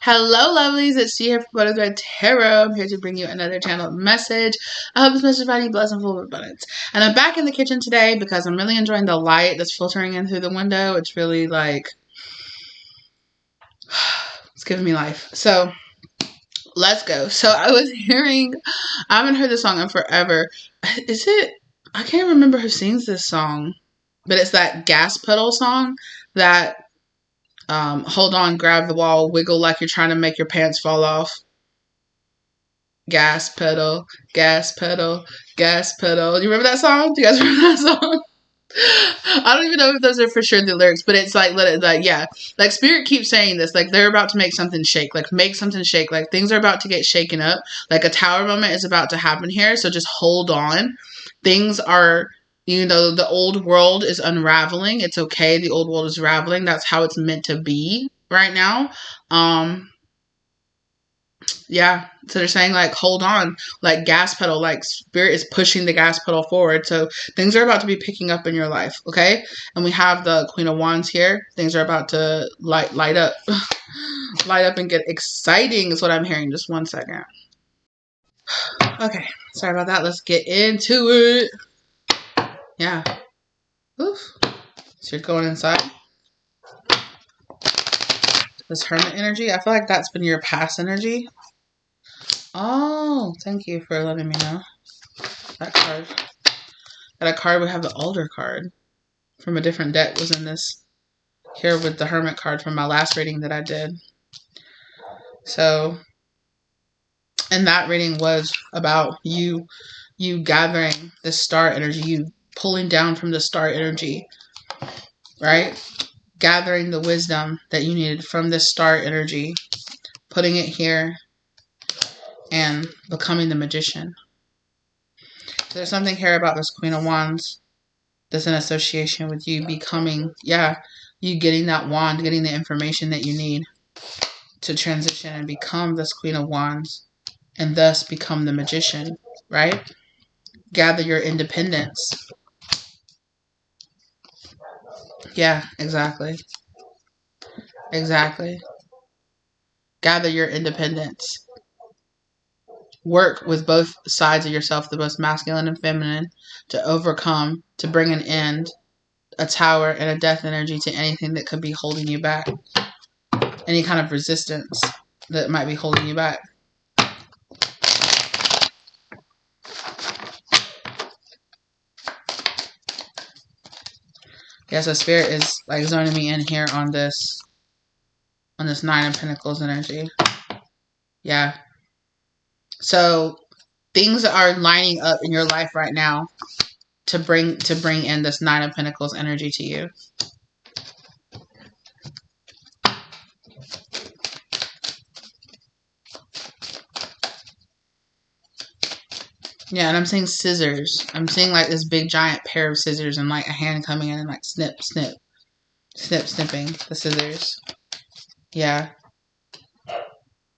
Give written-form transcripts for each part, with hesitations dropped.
Hello, lovelies. It's T here for Butters by Tarot. I'm here to bring you another channeled message. I hope this message finds you blessed and full of abundance. And I'm back in the kitchen today because I'm really enjoying the light that's filtering in through the window. It's really like, it's giving me life. So, let's go. So, I haven't heard this song in forever. Is it? I can't remember who sings this song. But it's that gas pedal song that hold on, grab the wall, wiggle like you're trying to make your pants fall off. Gas pedal, gas pedal, gas pedal. Do you remember that song? Do you guys remember that song? I don't even know if those are for sure the lyrics, but it's like, yeah. Like, Spirit keeps saying this. Like, they're about to make something shake. Like, make something shake. Like, things are about to get shaken up. Like, a tower moment is about to happen here. So just hold on. Things are... You know, the old world is unraveling. It's okay. The old world is unraveling. That's how it's meant to be right now. Yeah. So they're saying, like, hold on. Like, gas pedal. Like, Spirit is pushing the gas pedal forward. So things are about to be picking up in your life. Okay? And we have the Queen of Wands here. Things are about to light up. Light up and get exciting is what I'm hearing. Just one second. Okay. Sorry about that. Let's get into it. Yeah. Oof. So you're going inside. This Hermit energy. I feel like that's been your past energy. Oh, thank you for letting me know. That card. That card would have the Alder card from a different deck was in this. Here with the Hermit card from my last reading that I did. So, and that reading was about you gathering the star energy, you pulling down from the star energy, right? Gathering the wisdom that you needed from this star energy, putting it here, and becoming the magician. So there's something here about this Queen of Wands that's in association with you becoming, you getting that wand, getting the information that you need to transition and become this Queen of Wands, and thus become the magician, right? Gather your independence. Yeah, exactly. Exactly. Gather your independence. Work with both sides of yourself, the most masculine and feminine, to overcome, to bring an end, a tower and a death energy to anything that could be holding you back. Any kind of resistance that might be holding you back. Yeah, so Spirit is like zoning me in here on this Nine of Pentacles energy. Yeah. So things are lining up in your life right now to bring in this Nine of Pentacles energy to you. Yeah, and I'm seeing scissors. I'm seeing like this big giant pair of scissors and like a hand coming in and like snip, snip, snip, snipping the scissors. Yeah.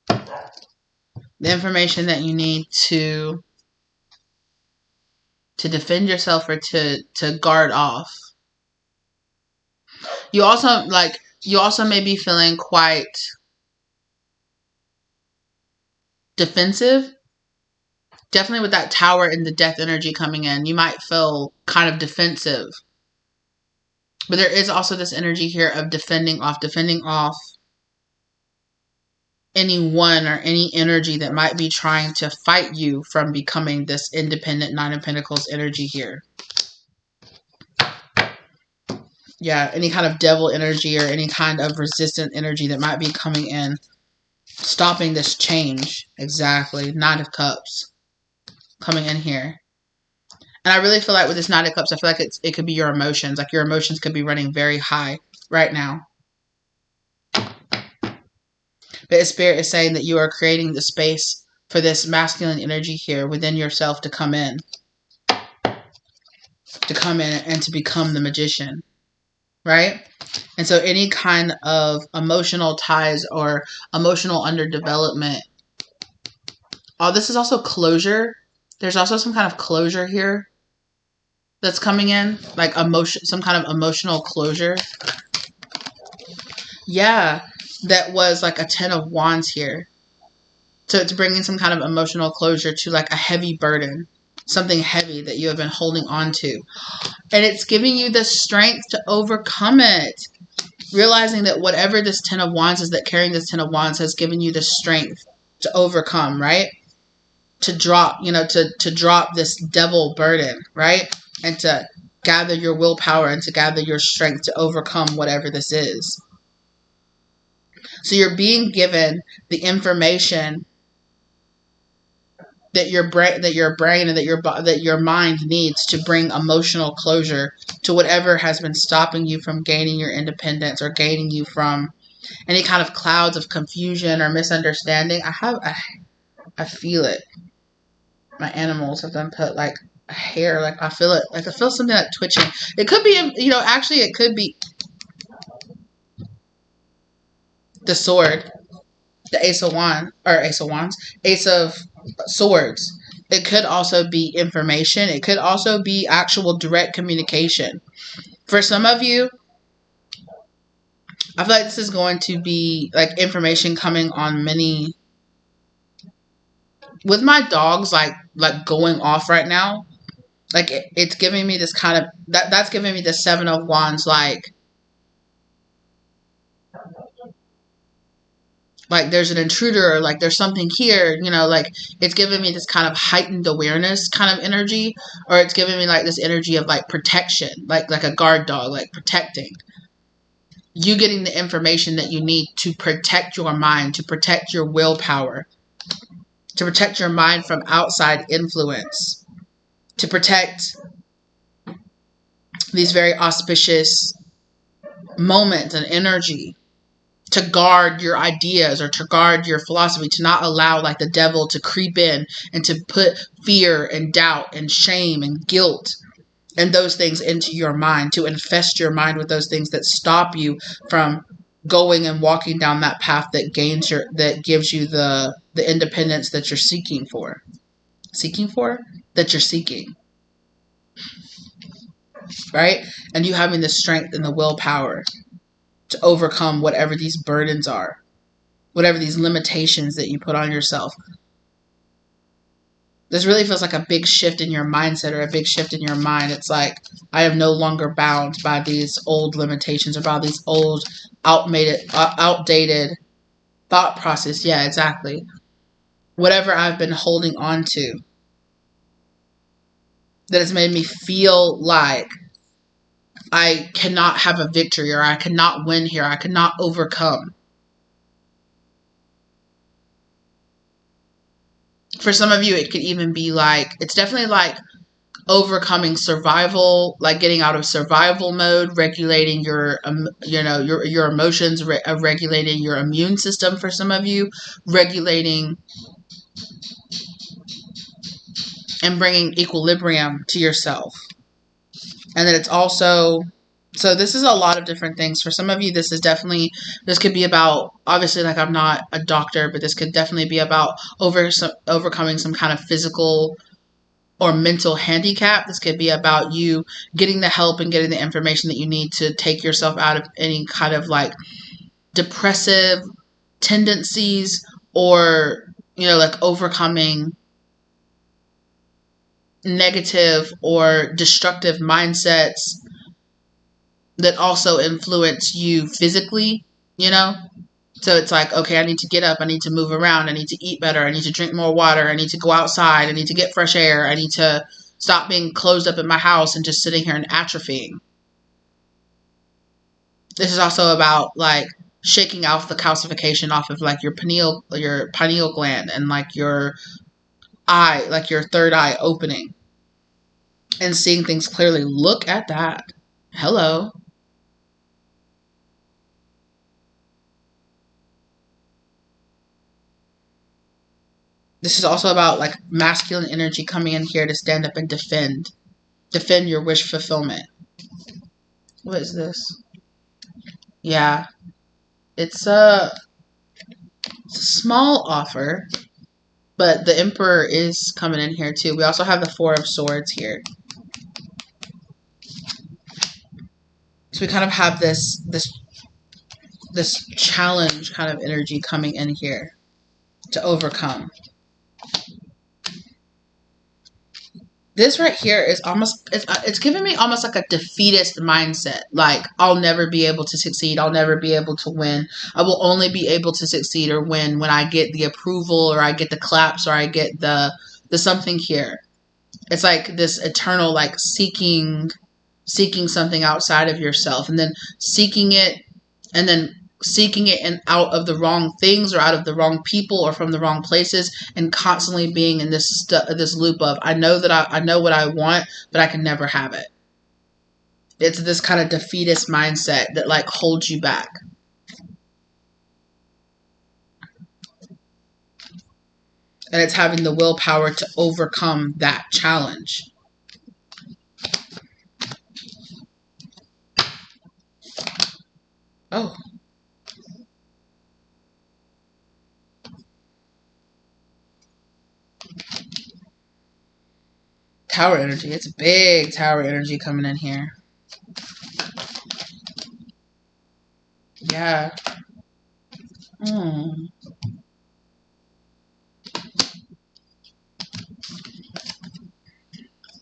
The information that you need to defend yourself or to guard off. You also may be feeling quite defensive. Definitely with that tower and the death energy coming in, you might feel kind of defensive. But there is also this energy here of defending off anyone or any energy that might be trying to fight you from becoming this independent Nine of Pentacles energy here. Yeah, any kind of devil energy or any kind of resistant energy that might be coming in, stopping this change. Exactly. Nine of Cups coming in here. And I really feel like with this Nine of Cups, I feel like it could be your emotions. Like your emotions could be running very high right now. But Spirit is saying that you are creating the space for this masculine energy here within yourself to come in. To come in and to become the magician. Right? And so any kind of emotional ties or emotional underdevelopment. Oh, this is also closure. There's also some kind of closure here that's coming in. Like some kind of emotional closure. Yeah. that was like a 10 of Wands here. So it's bringing some kind of emotional closure to like a heavy burden, something heavy that you have been holding on to. And it's giving you the strength to overcome it. Realizing that whatever this 10 of Wands is, that carrying this 10 of Wands has given you the strength to overcome, right? To drop, to drop this devil burden, right? And to gather your willpower and to gather your strength to overcome whatever this is. So you're being given the information that your brain and that your mind needs to bring emotional closure to whatever has been stopping you from gaining your independence or gaining you from any kind of clouds of confusion or misunderstanding. I feel it. My animals have done put like a hair, like I feel it, like I feel something like twitching. It could be, actually it could be the sword, the Ace of Swords. It could also be information. It could also be actual direct communication. For some of you, I feel like this is going to be like information coming on many. With my dogs like going off right now, like it's giving me this kind of that's giving me the 7 of Wands, like there's an intruder, or like there's something here, like it's giving me this kind of heightened awareness kind of energy, or it's giving me like this energy of like protection, like a guard dog, like protecting. You getting the information that you need to protect your mind, to protect your willpower, to protect your mind from outside influence, to protect these very auspicious moments and energy, to guard your ideas or to guard your philosophy, to not allow like the devil to creep in and to put fear and doubt and shame and guilt and those things into your mind, to infest your mind with those things that stop you from going and walking down that path that gives you the independence that you're seeking, right? And you having the strength and the willpower to overcome whatever these burdens are, whatever these limitations that you put on yourself. This really feels like a big shift in your mindset or a big shift in your mind. It's like, I am no longer bound by these old limitations or by these old, outdated thought process. Yeah, exactly. Whatever I've been holding on to that has made me feel like I cannot have a victory, or I cannot win here, I cannot overcome. For some of you, it could even be like, it's definitely like overcoming survival, like getting out of survival mode, regulating your emotions, regulating your immune system for some of you, regulating and bringing equilibrium to yourself. And then it's also, so this is a lot of different things. For some of you, this could be about, obviously, like I'm not a doctor, but this could definitely be about overcoming some kind of physical or mental handicap. This could be about you getting the help and getting the information that you need to take yourself out of any kind of like depressive tendencies, or, like overcoming negative or destructive mindsets that also influence you physically, So it's like, okay, I need to get up, I need to move around, I need to eat better, I need to drink more water, I need to go outside, I need to get fresh air, I need to stop being closed up in my house and just sitting here and atrophying. This is also about like shaking off the calcification off of like your pineal gland and like your eye, like your third eye opening and seeing things clearly. Look at that. Hello. This is also about like masculine energy coming in here to stand up and defend your wish fulfillment. What is this? Yeah. It's a small offer, but the Emperor is coming in here too. We also have the 4 of Swords here. So we kind of have this this challenge kind of energy coming in here to overcome. This right here is almost, it's giving me almost like a defeatist mindset. Like, I'll never be able to succeed. I'll never be able to win. I will only be able to succeed or win when I get the approval, or I get the claps, or I get the something here. It's like this eternal, like, seeking something outside of yourself, and then seeking it and out of the wrong things, or out of the wrong people, or from the wrong places, and constantly being in this loop of, I know what I want, but I can never have it. It's this kind of defeatist mindset that, like, holds you back. And it's having the willpower to overcome that challenge. Oh. Tower energy. It's big tower energy coming in here. Yeah.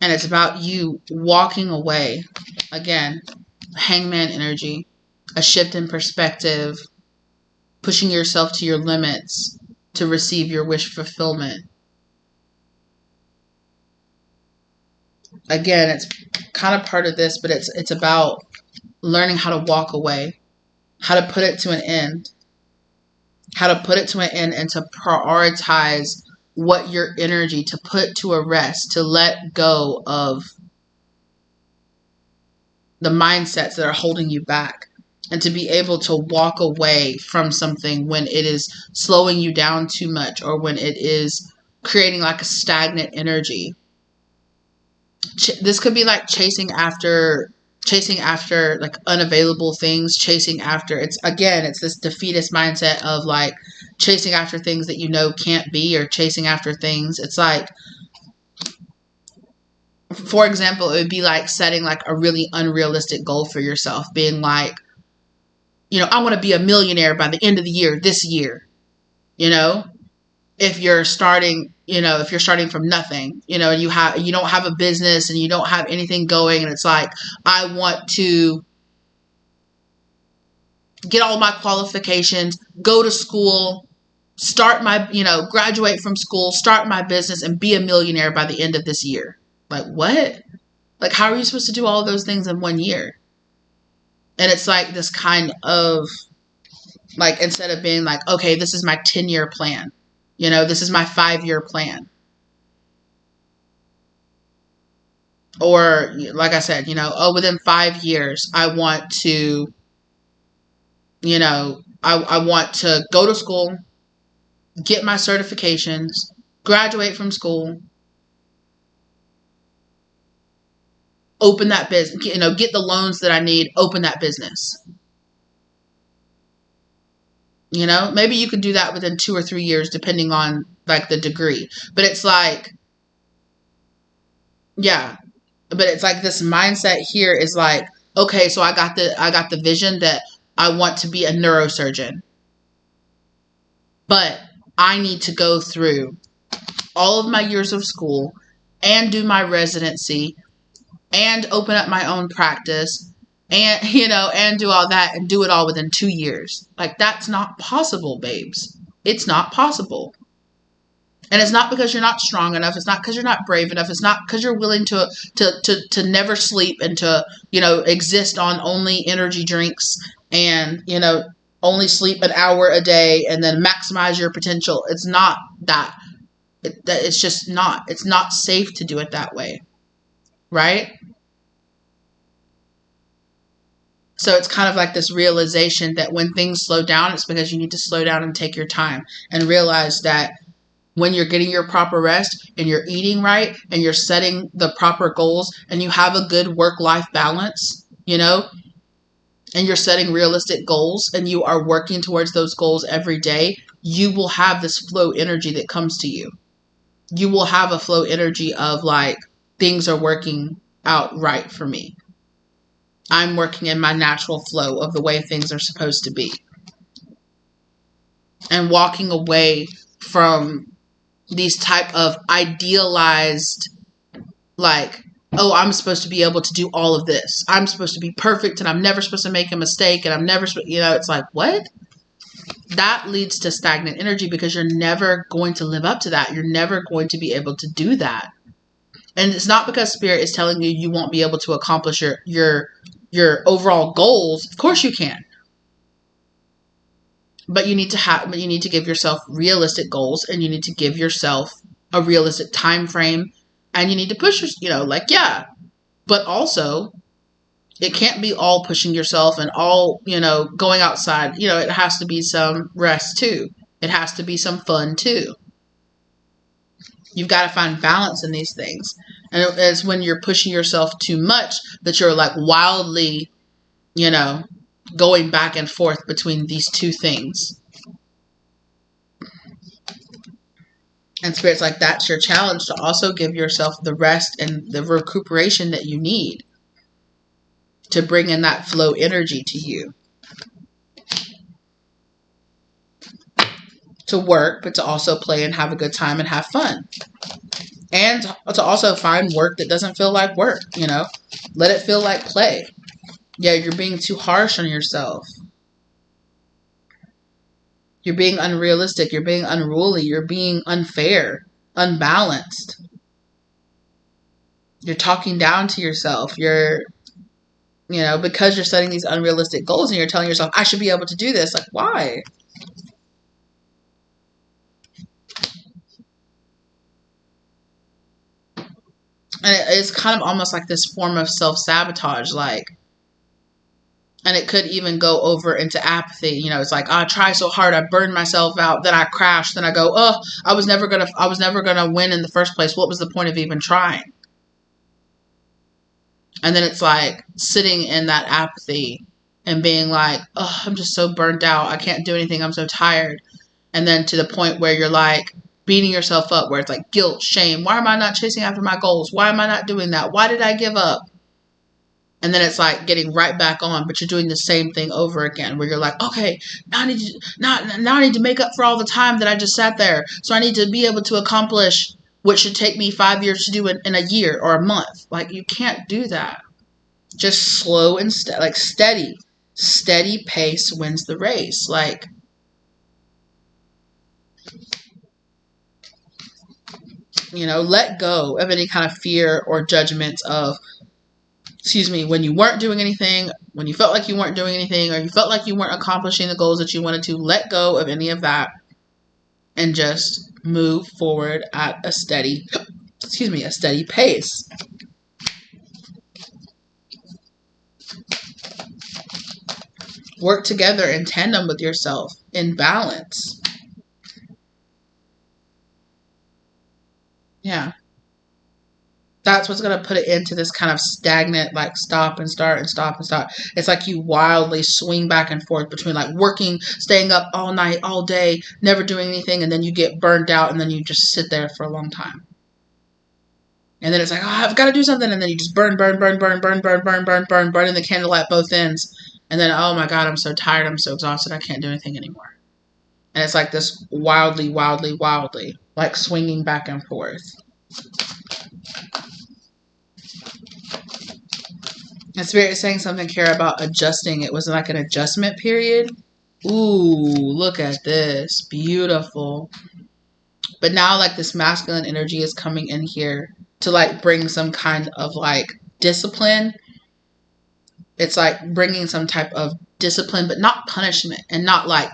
And it's about you walking away. Again, hangman energy. A shift in perspective. Pushing yourself to your limits to receive your wish fulfillment. Again, it's kind of part of this, but it's about learning how to walk away, how to put it to an end, and to prioritize what your energy, to put to a rest, to let go of the mindsets that are holding you back, and to be able to walk away from something when it is slowing you down too much, or when it is creating like a stagnant energy. This could be like chasing after like unavailable things, chasing after, it's this defeatist mindset of like chasing after things that you know can't be, or chasing after things. It's like, for example, it would be like setting like a really unrealistic goal for yourself, being like, I want to be a millionaire by the end of the year, this year. If you're starting from nothing, and you don't have a business and you don't have anything going, and it's like, I want to get all my qualifications, go to school, start my, graduate from school, start my business, and be a millionaire by the end of this year. Like, what? Like, how are you supposed to do all those things in 1 year? And it's like this kind of, like, instead of being like, okay, this is my 10-year plan. This is my 5-year plan. Or, like I said, within 5 years, I want to, I want to go to school, get my certifications, graduate from school, open that business, get the loans that I need, open that business. Maybe you could do that within 2 or 3 years, depending on like the degree. But it's like, yeah, but it's like this mindset here is like, okay, so I got the vision that I want to be a neurosurgeon, but I need to go through all of my years of school and do my residency and open up my own practice. And, and do all that and do it all within 2 years. Like, that's not possible, babes. It's not possible. And it's not because you're not strong enough. It's not because you're not brave enough. It's not because you're willing to never sleep and to, exist on only energy drinks and, only sleep an hour a day and then maximize your potential. It's not that. It's just not. It's not safe to do it that way. Right? So it's kind of like this realization that when things slow down, it's because you need to slow down and take your time and realize that when you're getting your proper rest and you're eating right and you're setting the proper goals and you have a good work-life balance, and you're setting realistic goals and you are working towards those goals every day, you will have this flow energy that comes to you. You will have a flow energy of like, things are working out right for me. I'm working in my natural flow of the way things are supposed to be. and walking away from these type of idealized, like, oh, I'm supposed to be able to do all of this. I'm supposed to be perfect and I'm never supposed to make a mistake and I'm never, it's like, what? That leads to stagnant energy because you're never going to live up to that. You're never going to be able to do that. And it's not because Spirit is telling you you won't be able to accomplish your overall goals. Of course you can. But you need to give yourself realistic goals, and you need to give yourself a realistic time frame, and you need to push but also it can't be all pushing yourself and all, going outside. It has to be some rest too. It has to be some fun too. You've got to find balance in these things. And it's when you're pushing yourself too much that you're like wildly, going back and forth between these two things. And Spirit's like, that's your challenge, to also give yourself the rest and the recuperation that you need to bring in that flow energy to you. To work, but to also play and have a good time and have fun. And to also find work that doesn't feel like work, Let it feel like play. Yeah, you're being too harsh on yourself. You're being unrealistic. You're being unruly. You're being unfair, unbalanced. You're talking down to yourself. You're, because you're setting these unrealistic goals and you're telling yourself, I should be able to do this. Like, why? And it's kind of almost like this form of self-sabotage, and it could even go over into apathy. It's like, I try so hard, I burned myself out, then I crashed, then I go, oh, I was never gonna win in the first place. What was the point of even trying? And then it's like sitting in that apathy and being like, oh, I'm just so burnt out. I can't do anything. I'm so tired. And then to the point where you're like beating yourself up, where it's like guilt, shame. Why am I not chasing after my goals? Why am I not doing that? Why did I give up? And then it's like getting right back on, but you're doing the same thing over again, where you're like, okay, now I need to make up for all the time that I just sat there. So I need to be able to accomplish what should take me 5 years to do in a year or a month. Like, you can't do that. Just slow and steady. Steady pace wins the race. Like, let go of any kind of fear or judgment of, when you weren't doing anything, when you felt like you weren't doing anything, or you felt like you weren't accomplishing the goals that you wanted to. Let go of any of that and just move forward at a steady pace. Work together in tandem with yourself, in balance. Yeah. That's what's going to put it into this kind of stagnant, like stop and start and stop and start. It's like you wildly swing back and forth between like working, staying up all night, all day, never doing anything, and then you get burned out, and then you just sit there for a long time. And then it's like, oh, I've got to do something, and then you just burn in the candle at both ends. And then, oh my God, I'm so tired, I'm so exhausted, I can't do anything anymore. And it's like this wildly, like swinging back and forth. And Spirit is saying something, Kara, about adjusting. It was like an adjustment period. Ooh, look at this. Beautiful. But now, like, this masculine energy is coming in here to, like, bring some kind of, like, discipline. It's like bringing some type of discipline, but not punishment, and not, like,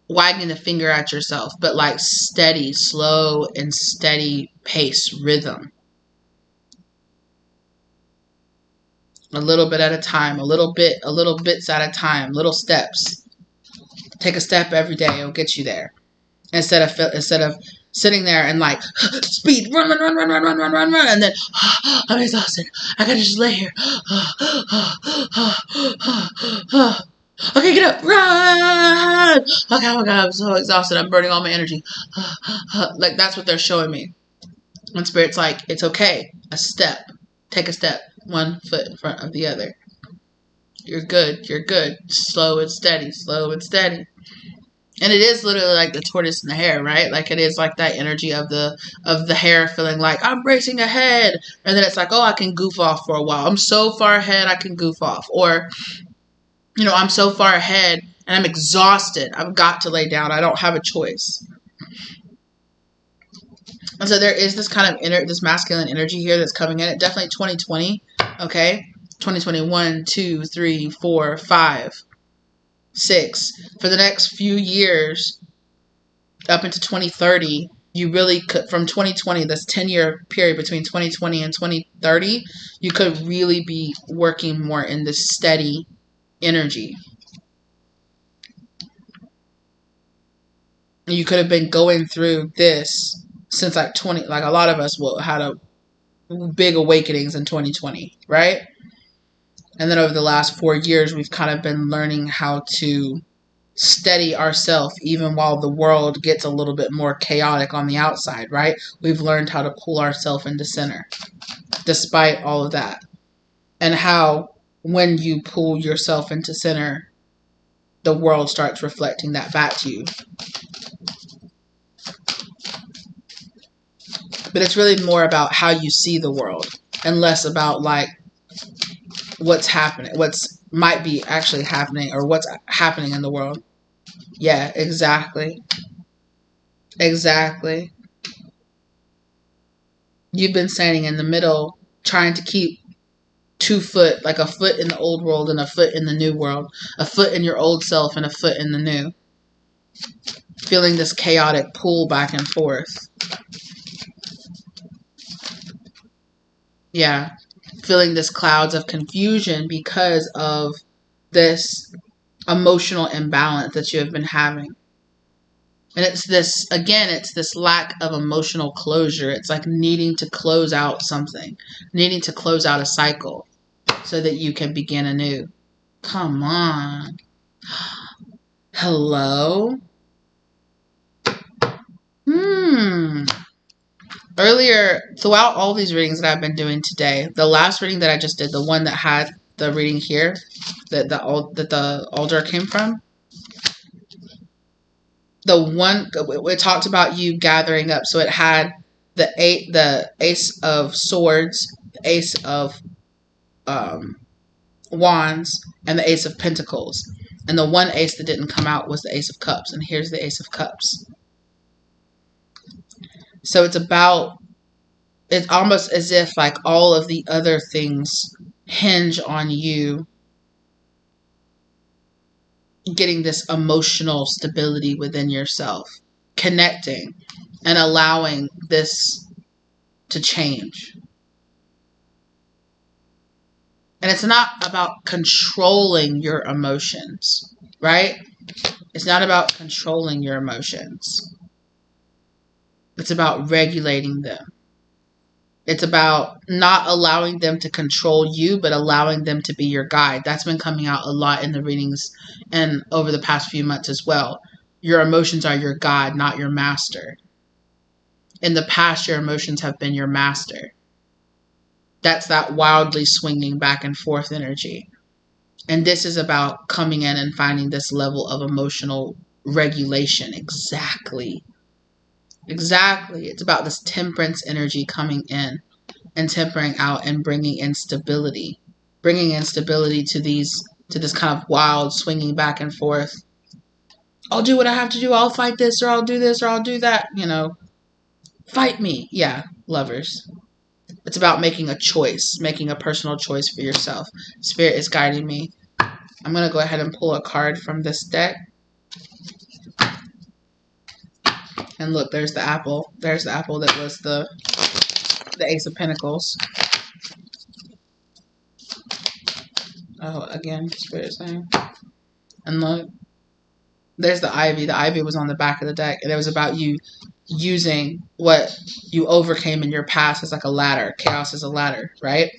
wagging the finger at yourself, but, like, steady, slow, and steady pace rhythm. A little bit at a time, a little bits at a time, little steps. Take a step every day, it'll get you there. Instead of sitting there and like speed, run, and then I'm exhausted. I gotta just lay here. Okay, get up, run. Okay, oh my God, I'm so exhausted. I'm burning all my energy. Like, that's what they're showing me. When Spirit's like, it's okay. A step. Take a step. 1 foot in front of the other. You're good. You're good. Slow and steady. Slow and steady. And it is literally like the tortoise and the hare, right? Like it is like that energy of the hare feeling like I'm racing ahead, and then it's like, oh, I can goof off for a while. I'm so far ahead, I can goof off, or you know, I'm so far ahead and I'm exhausted. I've got to lay down. I don't have a choice. And so there is this kind of this masculine energy here that's coming in. It definitely 2020, okay? 2021, 2, 3, 4, 5, 6. For the next few years, up into 2030, you really could, from 2020, this 10-year period between 2020 and 2030, you could really be working more in this steady energy. You could have been going through this since like 20, like a lot of us had a big awakenings in 2020, right? And then over the last 4 years, we've kind of been learning how to steady ourselves even while the world gets a little bit more chaotic on the outside, right? We've learned how to pull ourselves into center despite all of that. And how when you pull yourself into center, the world starts reflecting that back to you. But it's really more about how you see the world and less about like what's happening, what's might be actually happening, or what's happening in the world. Yeah, exactly. Exactly. You've been standing in the middle trying to keep 2 foot, like a foot in the old world and a foot in the new world, a foot in your old self and a foot in the new. Feeling this chaotic pull back and forth. Yeah. Feeling this clouds of confusion because of this emotional imbalance that you have been having. And it's this, again, it's this lack of emotional closure. It's like needing to close out something, needing to close out a cycle so that you can begin anew. Come on. Hello? Earlier, throughout all these readings that I've been doing today, the last reading that I just did, the one that had the reading here, that the altar came from, the one, it talked about you gathering up. So it had the Ace of Swords, the Ace of Wands, and the Ace of Pentacles. And the one ace that didn't come out was the Ace of Cups. And here's the Ace of Cups. So it's almost as if like all of the other things hinge on you getting this emotional stability within yourself, connecting and allowing this to change. And it's not about controlling your emotions, right? It's not about controlling your emotions. It's about regulating them. It's about not allowing them to control you, but allowing them to be your guide. That's been coming out a lot in the readings and over the past few months as well. Your emotions are your guide, not your master. In the past, your emotions have been your master. That's that wildly swinging back and forth energy. And this is about coming in and finding this level of emotional regulation. Exactly. It's about this temperance energy coming in and tempering out and bringing in stability. Bringing in stability to this kind of wild swinging back and forth. I'll do what I have to do. I'll fight this, or I'll do this, or I'll do that. You know, fight me. Yeah, lovers. It's about making a choice, making a personal choice for yourself. Spirit is guiding me. I'm going to go ahead and pull a card from this deck. And look, there's the apple. There's the apple that was the Ace of Pentacles. Oh, again, Spirit is saying. And look, there's the ivy. The ivy was on the back of the deck. And it was about you using what you overcame in your past as like a ladder. Chaos is a ladder, right?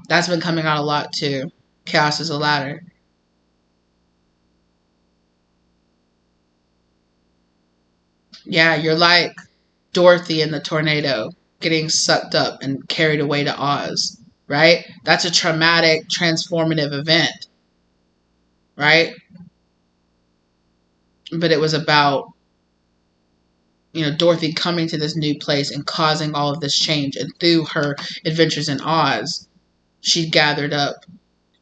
That's been coming out a lot too. Chaos is a ladder. Yeah, you're like Dorothy in the tornado, getting sucked up and carried away to Oz, right? That's a traumatic, transformative event, right? but it was about, you know, Dorothy coming to this new place and causing all of this change. And through her adventures in Oz, she gathered up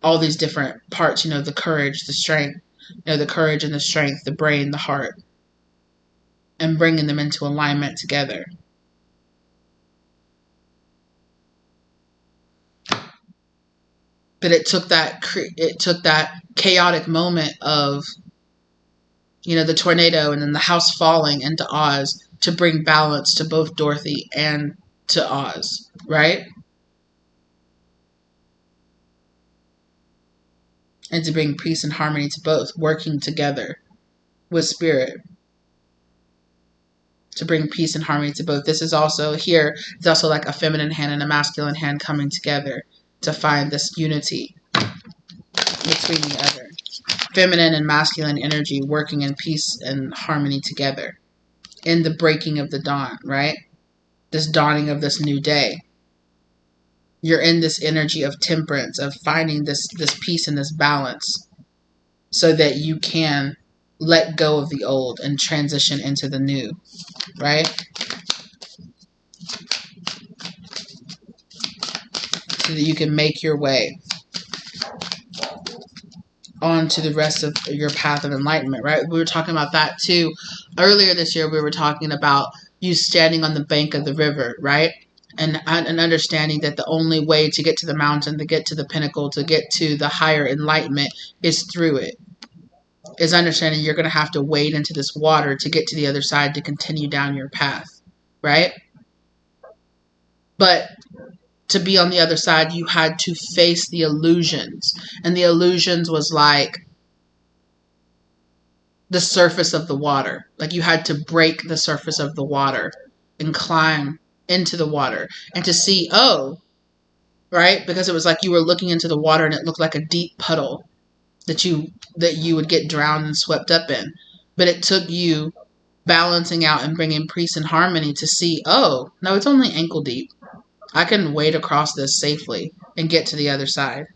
all these different parts, you know, the courage, the strength, you know, the courage and the strength, the brain, the heart, and bringing them into alignment together. But it took that chaotic moment of, you know, the tornado and then the house falling into Oz to bring balance to both Dorothy and to Oz, right? And to bring peace and harmony to both, working together with spirit to bring peace and harmony to both. This is also here, it's also like a feminine hand and a masculine hand coming together to find this unity between the other. Feminine and masculine energy working in peace and harmony together in the breaking of the dawn, right? This dawning of this new day. You're in this energy of temperance, of finding this peace and this balance so that you can let go of the old and transition into the new, right? So that you can make your way on to the rest of your path of enlightenment, right? We were talking about that too. Earlier this year, we were talking about you standing on the bank of the river, right? And understanding that the only way to get to the mountain, to get to the pinnacle, to get to the higher enlightenment is through it. Is understanding you're going to have to wade into this water to get to the other side to continue down your path, right? But to be on the other side, you had to face the illusions. And the illusions was like the surface of the water. Like you had to break the surface of the water and climb into the water and to see, oh, right? Because it was like you were looking into the water and it looked like a deep puddle that you would get drowned and swept up in. But it took you balancing out and bringing peace and harmony to see, oh, no, it's only ankle deep. I can wade across this safely and get to the other side.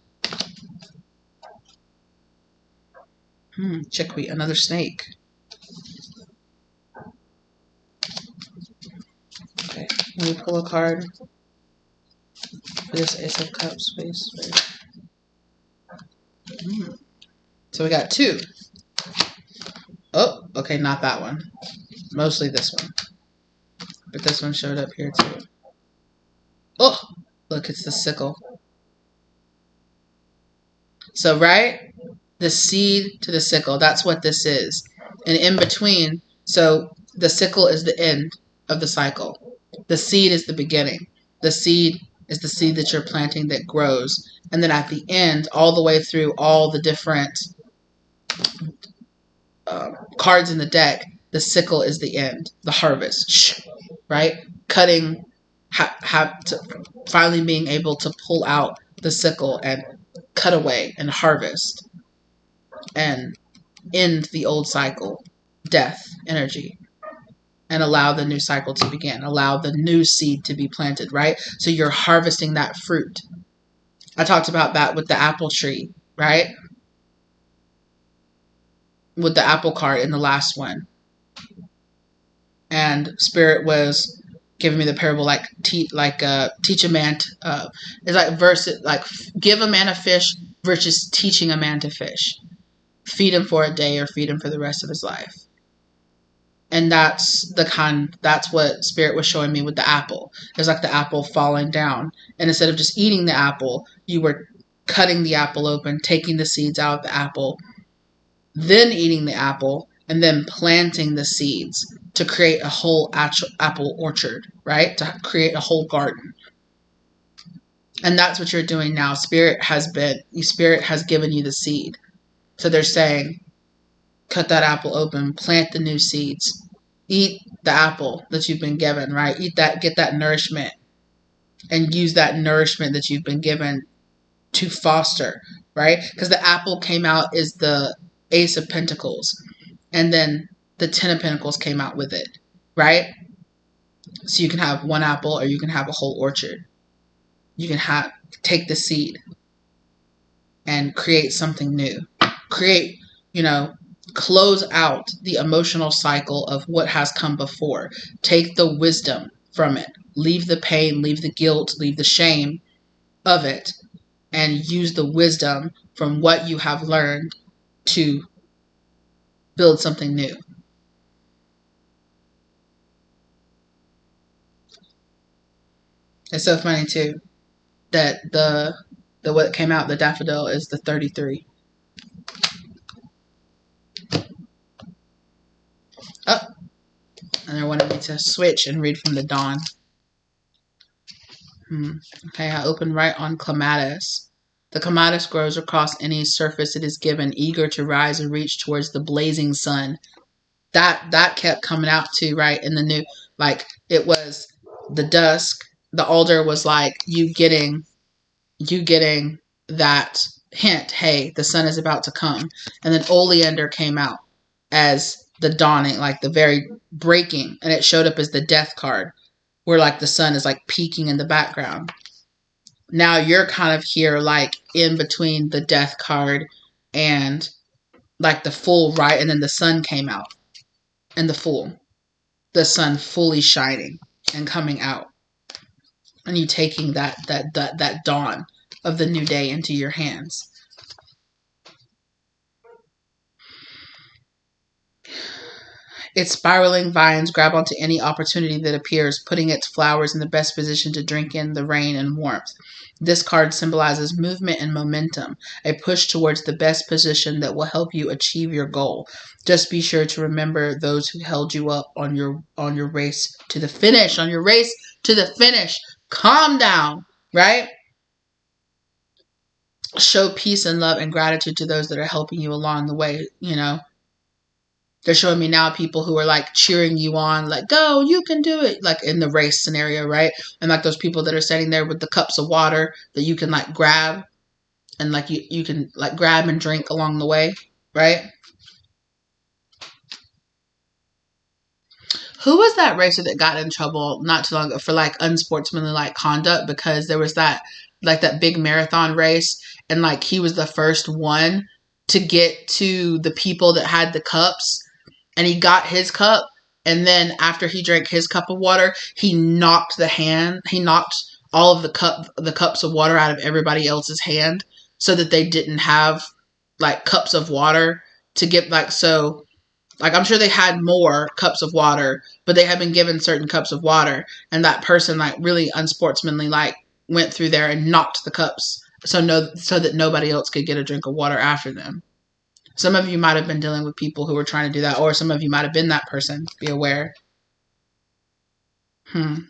Chickweed, another snake. Okay, let me pull a card for this Ace of Cups, please. So we got two. Oh, okay, not that one. Mostly this one. But this one showed up here too. Oh, look, it's the sickle. So, right? The seed to the sickle. That's what this is. And in between, so the sickle is the end of the cycle. The seed is the beginning. The seed is the seed that you're planting that grows. And then at the end, all the way through all the different cards in the deck, the sickle is the end, the harvest, right? Cutting, finally being able to pull out the sickle and cut away and harvest and end the old cycle, death, energy, and allow the new cycle to begin, allow the new seed to be planted, right? So you're harvesting that fruit. I talked about that with the apple tree, right? With the apple card in the last one. And Spirit was giving me the parable teach a man it's like versus like give a man a fish versus teaching a man to fish. Feed him for a day or feed him for the rest of his life. And that's what Spirit was showing me with the apple. It's like the apple falling down. And instead of just eating the apple, you were cutting the apple open, taking the seeds out of the apple, then eating the apple, and then planting the seeds to create a whole apple orchard, right? To create a whole garden. And that's what you're doing now. Spirit has given you the seed. So they're saying, cut that apple open, plant the new seeds, eat the apple that you've been given, right? Eat that, get that nourishment, and use that nourishment that you've been given to foster, right? Because the apple came out is the Ace of Pentacles, and then the Ten of Pentacles came out with it, right? So you can have one apple or you can have a whole orchard. You can take the seed and create something new. Create, Close out the emotional cycle of what has come before. Take the wisdom from it. Leave the pain, leave the guilt, leave the shame of it, and use the wisdom from what you have learned to build something new. It's so funny too that the what came out, the daffodil, is the 33. Oh, and they wanted me to switch and read from the dawn. Okay, I opened right on clematis. The clematis grows across any surface it is given, eager to rise and reach towards the blazing sun. That kept coming out too, right? In the new, like, it was the dusk. The alder was like you getting that hint, hey, the sun is about to come. And then oleander came out as the dawning, like the very breaking, and it showed up as the death card, where like the sun is like peeking in the background. Now you're kind of here like in between the death card and like the full, right? And then the sun came out, and the sun fully shining and coming out, and you taking that dawn of the new day into your hands. Its spiraling vines grab onto any opportunity that appears, putting its flowers in the best position to drink in the rain and warmth. This card symbolizes movement and momentum, a push towards the best position that will help you achieve your goal. Just be sure to remember those who held you up on your race to the finish, on your race to the finish. Calm down, right? Show peace and love and gratitude to those that are helping you along the way, you know. They're showing me now people who are like cheering you on, like, go, you can do it, like in the race scenario, right? And like those people that are sitting there with the cups of water that you can like grab and like you can like grab and drink along the way, right? Who was that racer that got in trouble not too long ago for like unsportsmanlike conduct because there was that like that big marathon race and like he was the first one to get to the people that had the cups. And he got his cup, and then after he drank his cup of water, he knocked all of the cups of water out of everybody else's hand, so that they didn't have like cups of water to give. Like, so, like, I'm sure they had more cups of water, but they had been given certain cups of water, and that person like really unsportsmanly like went through there and knocked the cups so that nobody else could get a drink of water after them. Some of you might have been dealing with people who were trying to do that, or some of you might have been that person. Be aware. And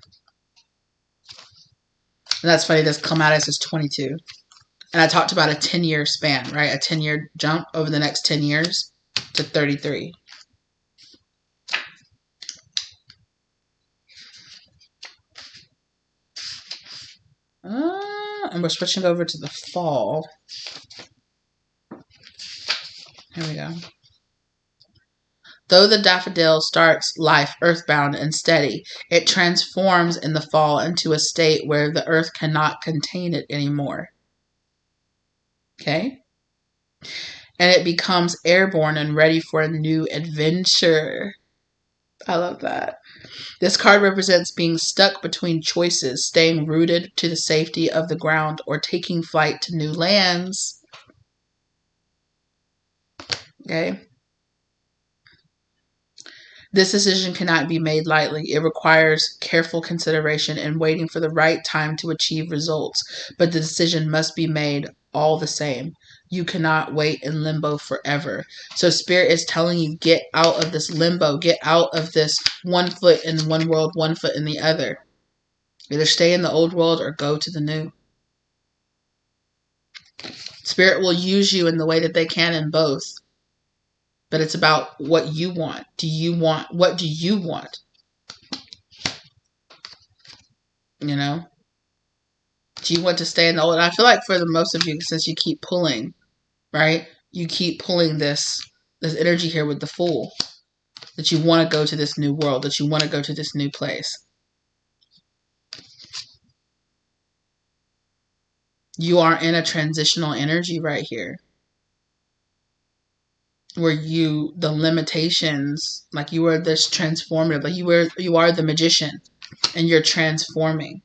that's funny. This clematis is 22. And I talked about a 10-year span, right? A 10-year jump over the next 10 years to 33. And we're switching over to the fall. Here we go. Though the daffodil starts life earthbound and steady, it transforms in the fall into a state where the earth cannot contain it anymore. Okay? And it becomes airborne and ready for a new adventure. I love that. This card represents being stuck between choices, staying rooted to the safety of the ground, or taking flight to new lands. Okay? This decision cannot be made lightly. It requires careful consideration and waiting for the right time to achieve results. But the decision must be made all the same. You cannot wait in limbo forever. So Spirit is telling you, get out of this limbo. Get out of this 1 foot in one world, 1 foot in the other. Either stay in the old world or go to the new. Spirit will use you in the way that they can in both. But it's about what you want. What do you want? You know? Do you want to stay in the old? I feel like for the most of you, since you keep pulling, right? You keep pulling this energy here with the Fool. That you want to go to this new world. That you want to go to this new place. You are in a transitional energy right here. where the limitations, like you are this transformative, like you are the magician and you're transforming.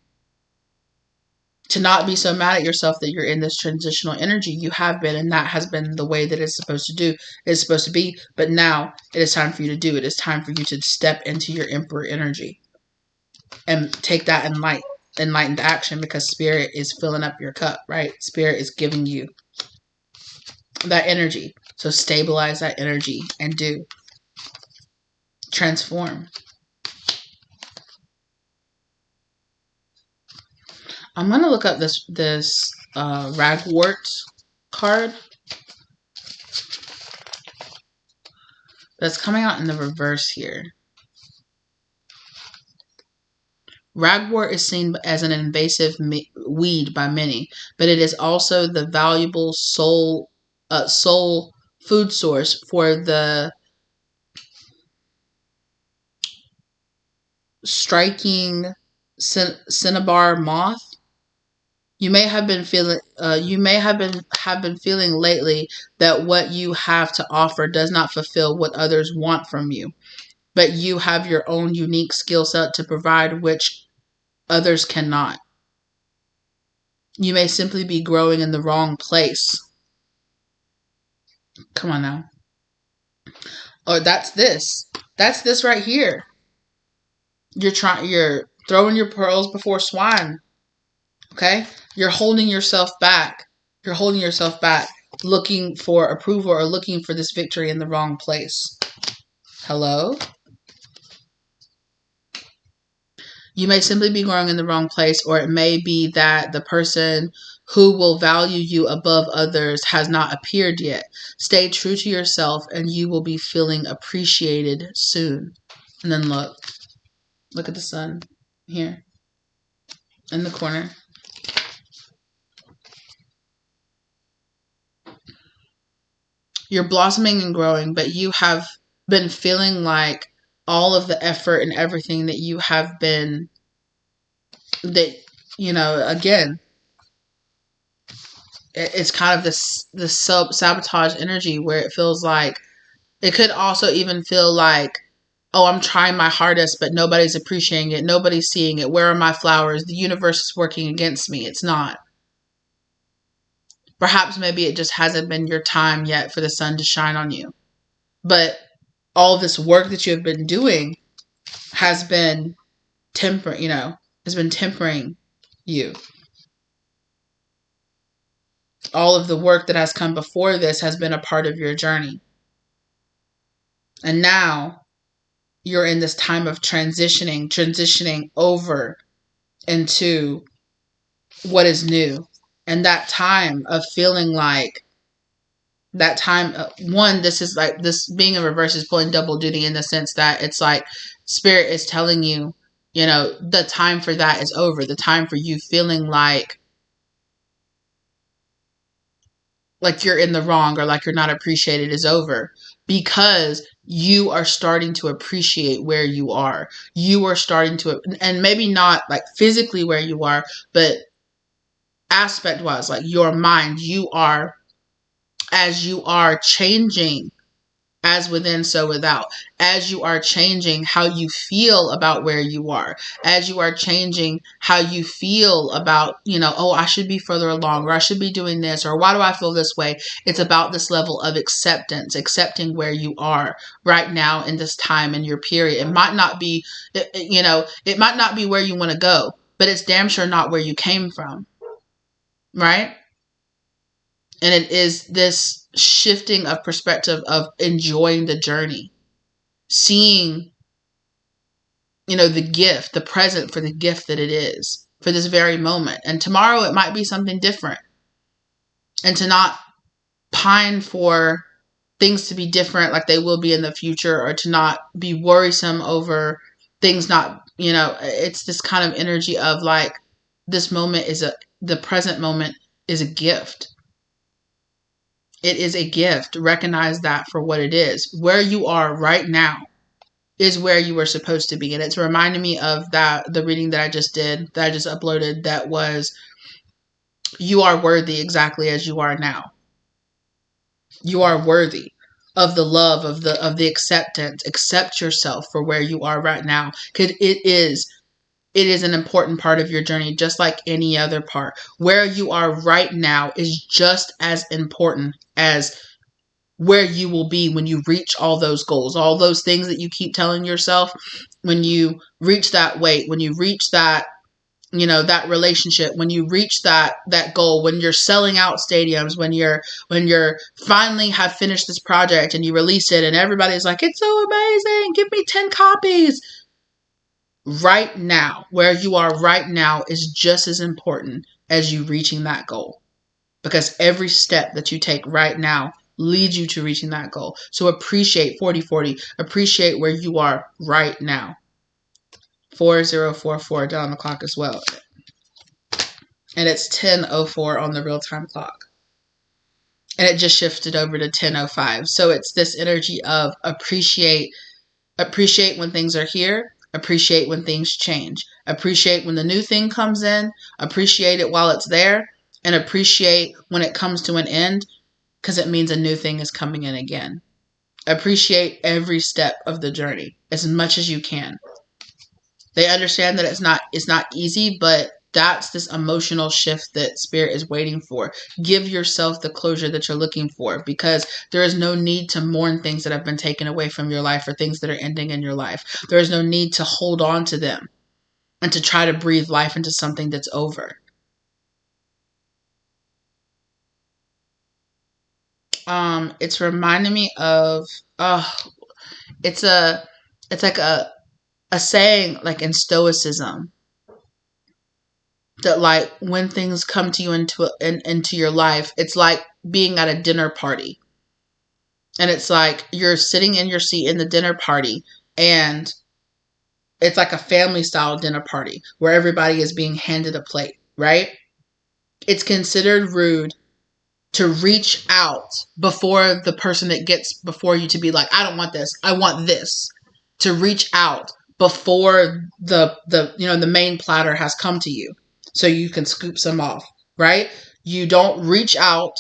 To not be so mad at yourself that you're in this transitional energy. You have been, and that has been the way that it's supposed to be. But now it is time for you to do it. It's time for you to step into your emperor energy and take that enlightened action, because spirit is filling up your cup, right? Spirit is giving you that energy. So stabilize that energy and transform. I'm gonna look up this ragwort card that's coming out in the reverse here. Ragwort is seen as an invasive weed by many, but it is also the valuable soul food source for the striking cinnabar moth. You may have been feeling lately that what you have to offer does not fulfill what others want from you, but you have your own unique skill set to provide which others cannot. You may simply be growing in the wrong place. Come on now. Or that's this. That's this right here. You're throwing your pearls before swine. Okay? You're holding yourself back. You're holding yourself back, looking for approval or looking for this victory in the wrong place. Hello? You may simply be growing in the wrong place, or it may be that the person who will value you above others has not appeared yet. Stay true to yourself and you will be feeling appreciated soon. And then look at the sun here in the corner. You're blossoming and growing, but you have been feeling like all of the effort and everything that you have been, again, it's kind of this sabotage energy where it feels like, it could also even feel like, oh, I'm trying my hardest, but nobody's appreciating it. Nobody's seeing it. Where are my flowers? The universe is working against me. It's not. Perhaps maybe it just hasn't been your time yet for the sun to shine on you. But all this work that you have been doing has been tempering you. All of the work that has come before this has been a part of your journey. And now you're in this time of transitioning over into what is new. And that time of feeling like, this being in reverse is pulling double duty, in the sense that it's like spirit is telling you, the time for that is over. The time for you feeling like you're in the wrong or like you're not appreciated is over, because you are starting to appreciate where you are. You are starting to, and maybe not like physically where you are, but aspect wise, like your mind, as you are changing, as within, so without, as you are changing how you feel about where you are, as you are changing how you feel about, oh, I should be further along, or I should be doing this, or why do I feel this way? It's about this level of accepting where you are right now in this time in your period. It might not be, it might not be where you want to go, but it's damn sure not where you came from, right? And it is this shifting of perspective of enjoying the journey. Seeing, the gift, the present for the gift that it is for this very moment. And tomorrow it might be something different. And to not pine for things to be different like they will be in the future, or to not be worrisome over things not, it's this kind of energy of like, this moment the present moment is a gift. It is a gift. Recognize that for what it is. Where you are right now is where you were supposed to be. And it's reminding me of the reading that I just did, that I just uploaded, that was, you are worthy exactly as you are now. You are worthy. of the love, of the acceptance. Accept yourself for where you are right now, because it is an important part of your journey, just like any other part. Where you are right now is just as important as where you will be when you reach all those goals, all those things that you keep telling yourself. When you reach that weight, when you reach that, that relationship, when you reach that goal, when you're selling out stadiums, when you're finally have finished this project and you release it and everybody's like, it's so amazing, give me 10 copies. Right now, where you are right now is just as important as you reaching that goal, because every step that you take right now leads you to reaching that goal. So appreciate 40/40, appreciate where you are right now. 4044 down on the clock as well. And it's 10:04 on the real-time clock. And it just shifted over to 10:05. So it's this energy of appreciate when things are here, appreciate when things change, appreciate when the new thing comes in, appreciate it while it's there, and appreciate when it comes to an end, because it means a new thing is coming in again. Appreciate every step of the journey as much as you can. They understand that it's not easy, but that's this emotional shift that Spirit is waiting for. Give yourself the closure that you're looking for, because there is no need to mourn things that have been taken away from your life or things that are ending in your life. There is no need to hold on to them and to try to breathe life into something that's over. It's reminding me of, it's like a saying, like in Stoicism, that like when things come to you into your life, it's like being at a dinner party. And it's like you're sitting in your seat in the dinner party, and it's like a family style dinner party where everybody is being handed a plate, right? It's considered rude to reach out before the person that gets before you to be like, I don't want this, I want this. To reach out before the main platter has come to you, so you can scoop some off, right? You don't reach out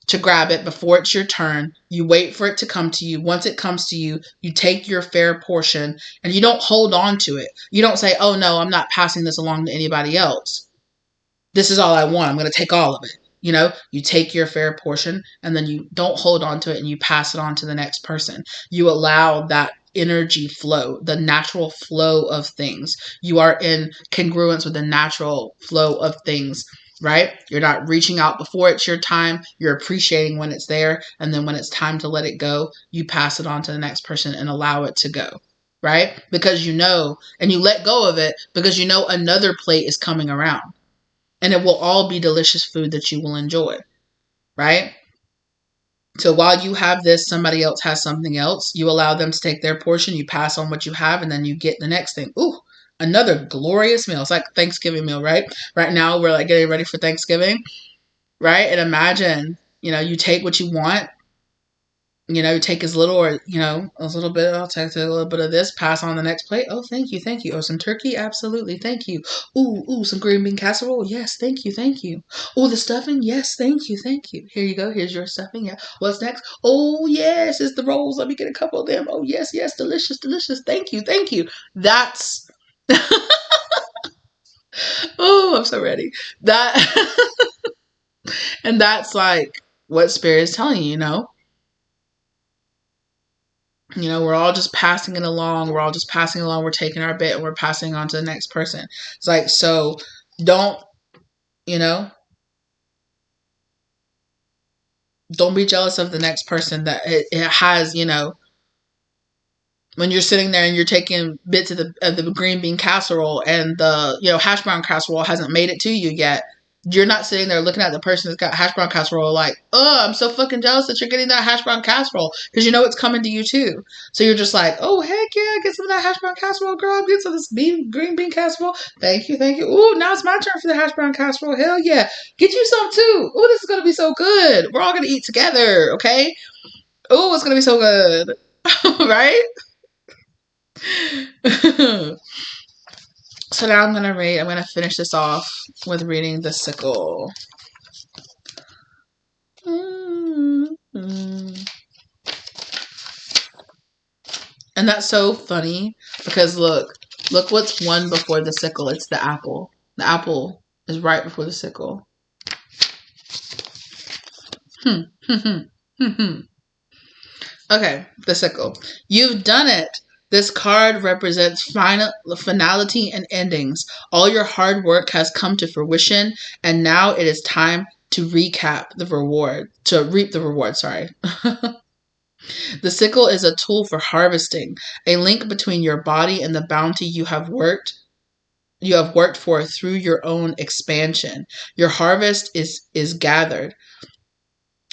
to grab it before it's your turn. You wait for it to come to you. Once it comes to you, you take your fair portion, and you don't hold on to it. You don't say, oh no, I'm not passing this along to anybody else. This is all I want. I'm going to take all of it. You take your fair portion, and then you don't hold on to it, and you pass it on to the next person. You allow that energy flow, the natural flow of things. You are in congruence with the natural flow of things, right? You're not reaching out before it's your time. You're appreciating when it's there. And then when it's time to let it go, you pass it on to the next person and allow it to go, right? Because and you let go of it because another plate is coming around. And it will all be delicious food that you will enjoy, right? So while you have this, somebody else has something else. You allow them to take their portion. You pass on what you have, and then you get the next thing. Ooh, another glorious meal. It's like Thanksgiving meal, right? Right now, we're like getting ready for Thanksgiving, right? And imagine, you take what you want. Take as little or, a little bit. I'll take a little bit of this, pass on the next plate. Oh, thank you. Thank you. Oh, some turkey. Absolutely. Thank you. Ooh, some green bean casserole. Yes. Thank you. Thank you. Oh, the stuffing. Yes. Thank you. Thank you. Here you go. Here's your stuffing. Yeah. What's next? Oh, yes. It's the rolls. Let me get a couple of them. Oh, yes. Yes. Delicious. Delicious. Thank you. Thank you. That's, oh, I'm so ready. And that's like what Spirit is telling you, we're all just passing it along. We're all just passing along. We're taking our bit and we're passing on to the next person. It's like, so don't be jealous of the next person that it has, when you're sitting there and you're taking bits of the green bean casserole and the, hash brown casserole hasn't made it to you yet. You're not sitting there looking at the person that's got hash brown casserole like, oh, I'm so fucking jealous that you're getting that hash brown casserole, because it's coming to you too. So you're just like, oh, heck yeah, get some of that hash brown casserole, girl. Get some of this green bean casserole. Thank you. Ooh, now it's my turn for the hash brown casserole. Hell yeah. Get you some too. Ooh, this is going to be so good. We're all going to eat together, okay? Ooh, it's going to be so good. Right? So now I'm going to finish this off with reading the sickle. And that's so funny because look what's one before the sickle. It's the apple. The apple is right before the sickle. Okay, the sickle. You've done it. This card represents finality and endings. All your hard work has come to fruition, and now it is time to reap the reward, sorry. The sickle is a tool for harvesting, a link between your body and the bounty you have worked for through your own expansion. Your harvest is gathered,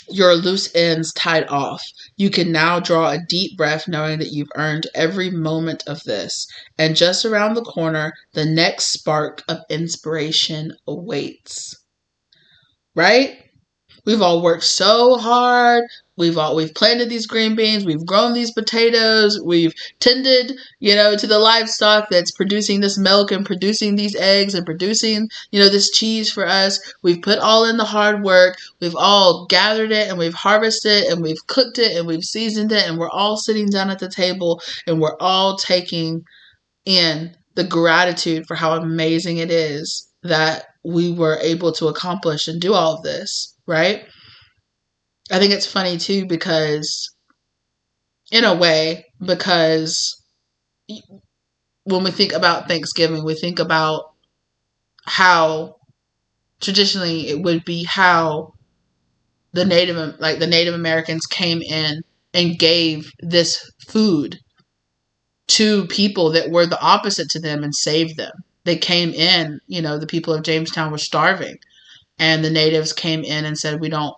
your loose ends tied off. You can now draw a deep breath knowing that you've earned every moment of this. And just around the corner, the next spark of inspiration awaits. Right? We've all worked so hard. We've planted these green beans. We've grown these potatoes. We've tended, to the livestock that's producing this milk and producing these eggs and producing, this cheese for us. We've put all in the hard work. We've all gathered it and we've harvested it and we've cooked it and we've seasoned it, and we're all sitting down at the table and we're all taking in the gratitude for how amazing it is that we were able to accomplish and do all of this, right? I think it's funny too because when we think about Thanksgiving, we think about how traditionally it would be how the Native Americans came in and gave this food to people that were the opposite to them and saved them. They came in, the people of Jamestown were starving. And the natives came in and said, we don't,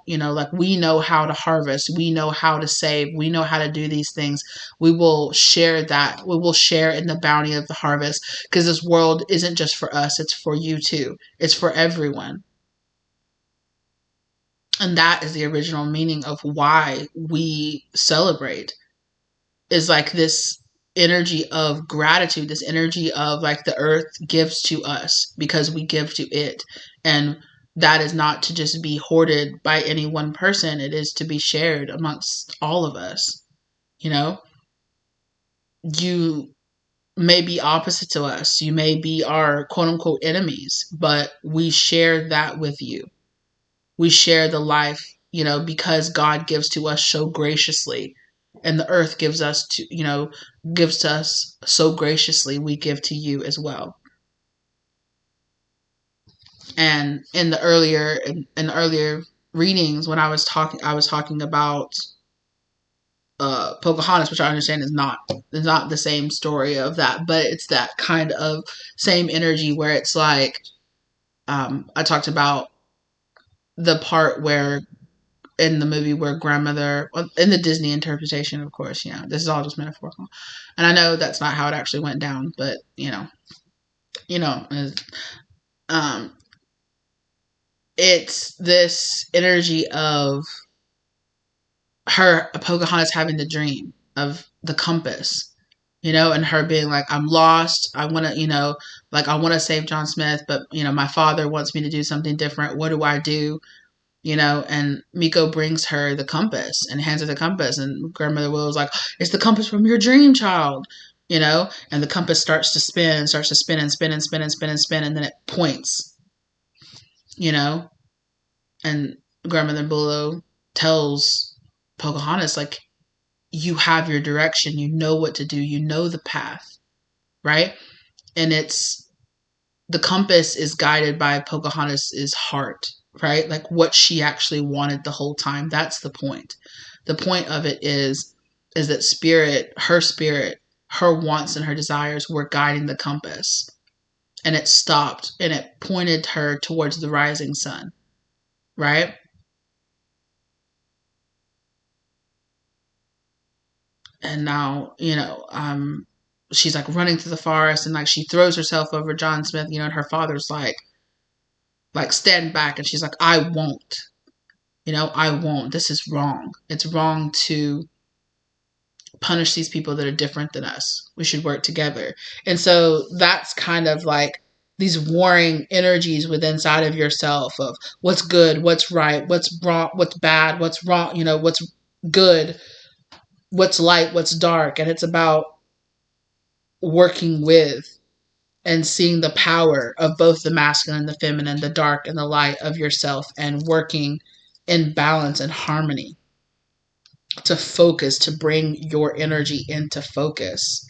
we know how to harvest. We know how to save. We know how to do these things. We will share that. We will share in the bounty of the harvest, because this world isn't just for us. It's for you too. It's for everyone. And that is the original meaning of why we celebrate, is like this energy of gratitude, this energy of like the earth gives to us because we give to it. And that is not to just be hoarded by any one person. It is to be shared amongst all of us. You may be opposite to us. You may be our quote unquote enemies, but we share that with you. We share the life, because God gives to us so graciously, and the earth gives to us so graciously. We give to you as well. And in the earlier readings, when I was talking about Pocahontas, which I understand is not the same story of that, but it's that kind of same energy where it's like, I talked about the part where in the movie where grandmother, in the Disney interpretation, of course, this is all just metaphorical, and I know that's not how it actually went down, but it's this energy of Pocahontas having the dream of the compass, and her being like, I'm lost. I want to, I want to save John Smith, but, my father wants me to do something different. What do I do? And Miko brings her the compass and hands her the compass, and Grandmother Willow's like, it's the compass from your dream, child, and the compass starts to spin and spin, and then it points, and Grandmother Willow tells Pocahontas, like, you have your direction, you know what to do, you know the path, right? And the compass is guided by Pocahontas' heart, right? Like what she actually wanted the whole time. That's the point. The point of it is that her wants and her desires were guiding the compass, and it stopped and it pointed her towards the rising sun, right? And now, she's like running through the forest, and like she throws herself over John Smith, and her father's like stand back, and she's like, I won't. I won't. This is wrong. It's wrong to punish these people that are different than us. We should work together. And so that's kind of like these warring energies within inside of yourself of what's good, what's right, what's wrong, what's bad, what's wrong, what's good, what's light, what's dark. And it's about working with and seeing the power of both the masculine and the feminine, the dark and the light of yourself, and working in balance and harmony to focus, to bring your energy into focus.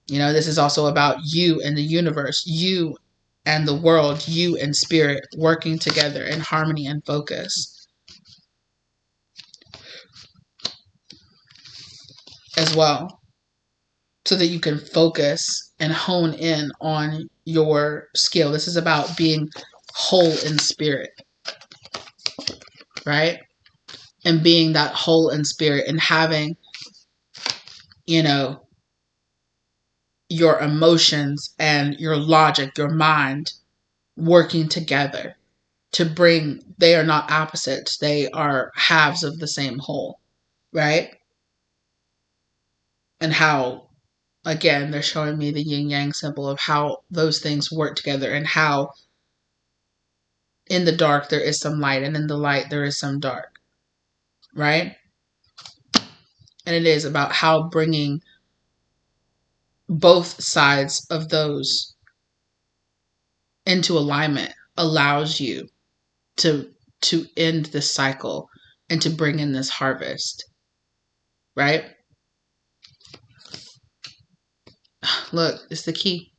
You know, this is also about you and the universe, you and the world, you and spirit working together in harmony and focus as well, so that you can focus and hone in on your skill. This is about being whole in spirit, right? And being that whole in spirit and having, you know, your emotions and your logic, your mind working together to bring, they are not opposites, they are halves of the same whole, right? And how, again, they're showing me the yin yang symbol of how those things work together, and how in the dark there is some light, and in the light there is some dark, right? And it is about how bringing both sides of those into alignment allows you to end this cycle and to bring in this harvest, right? Look, it's the key.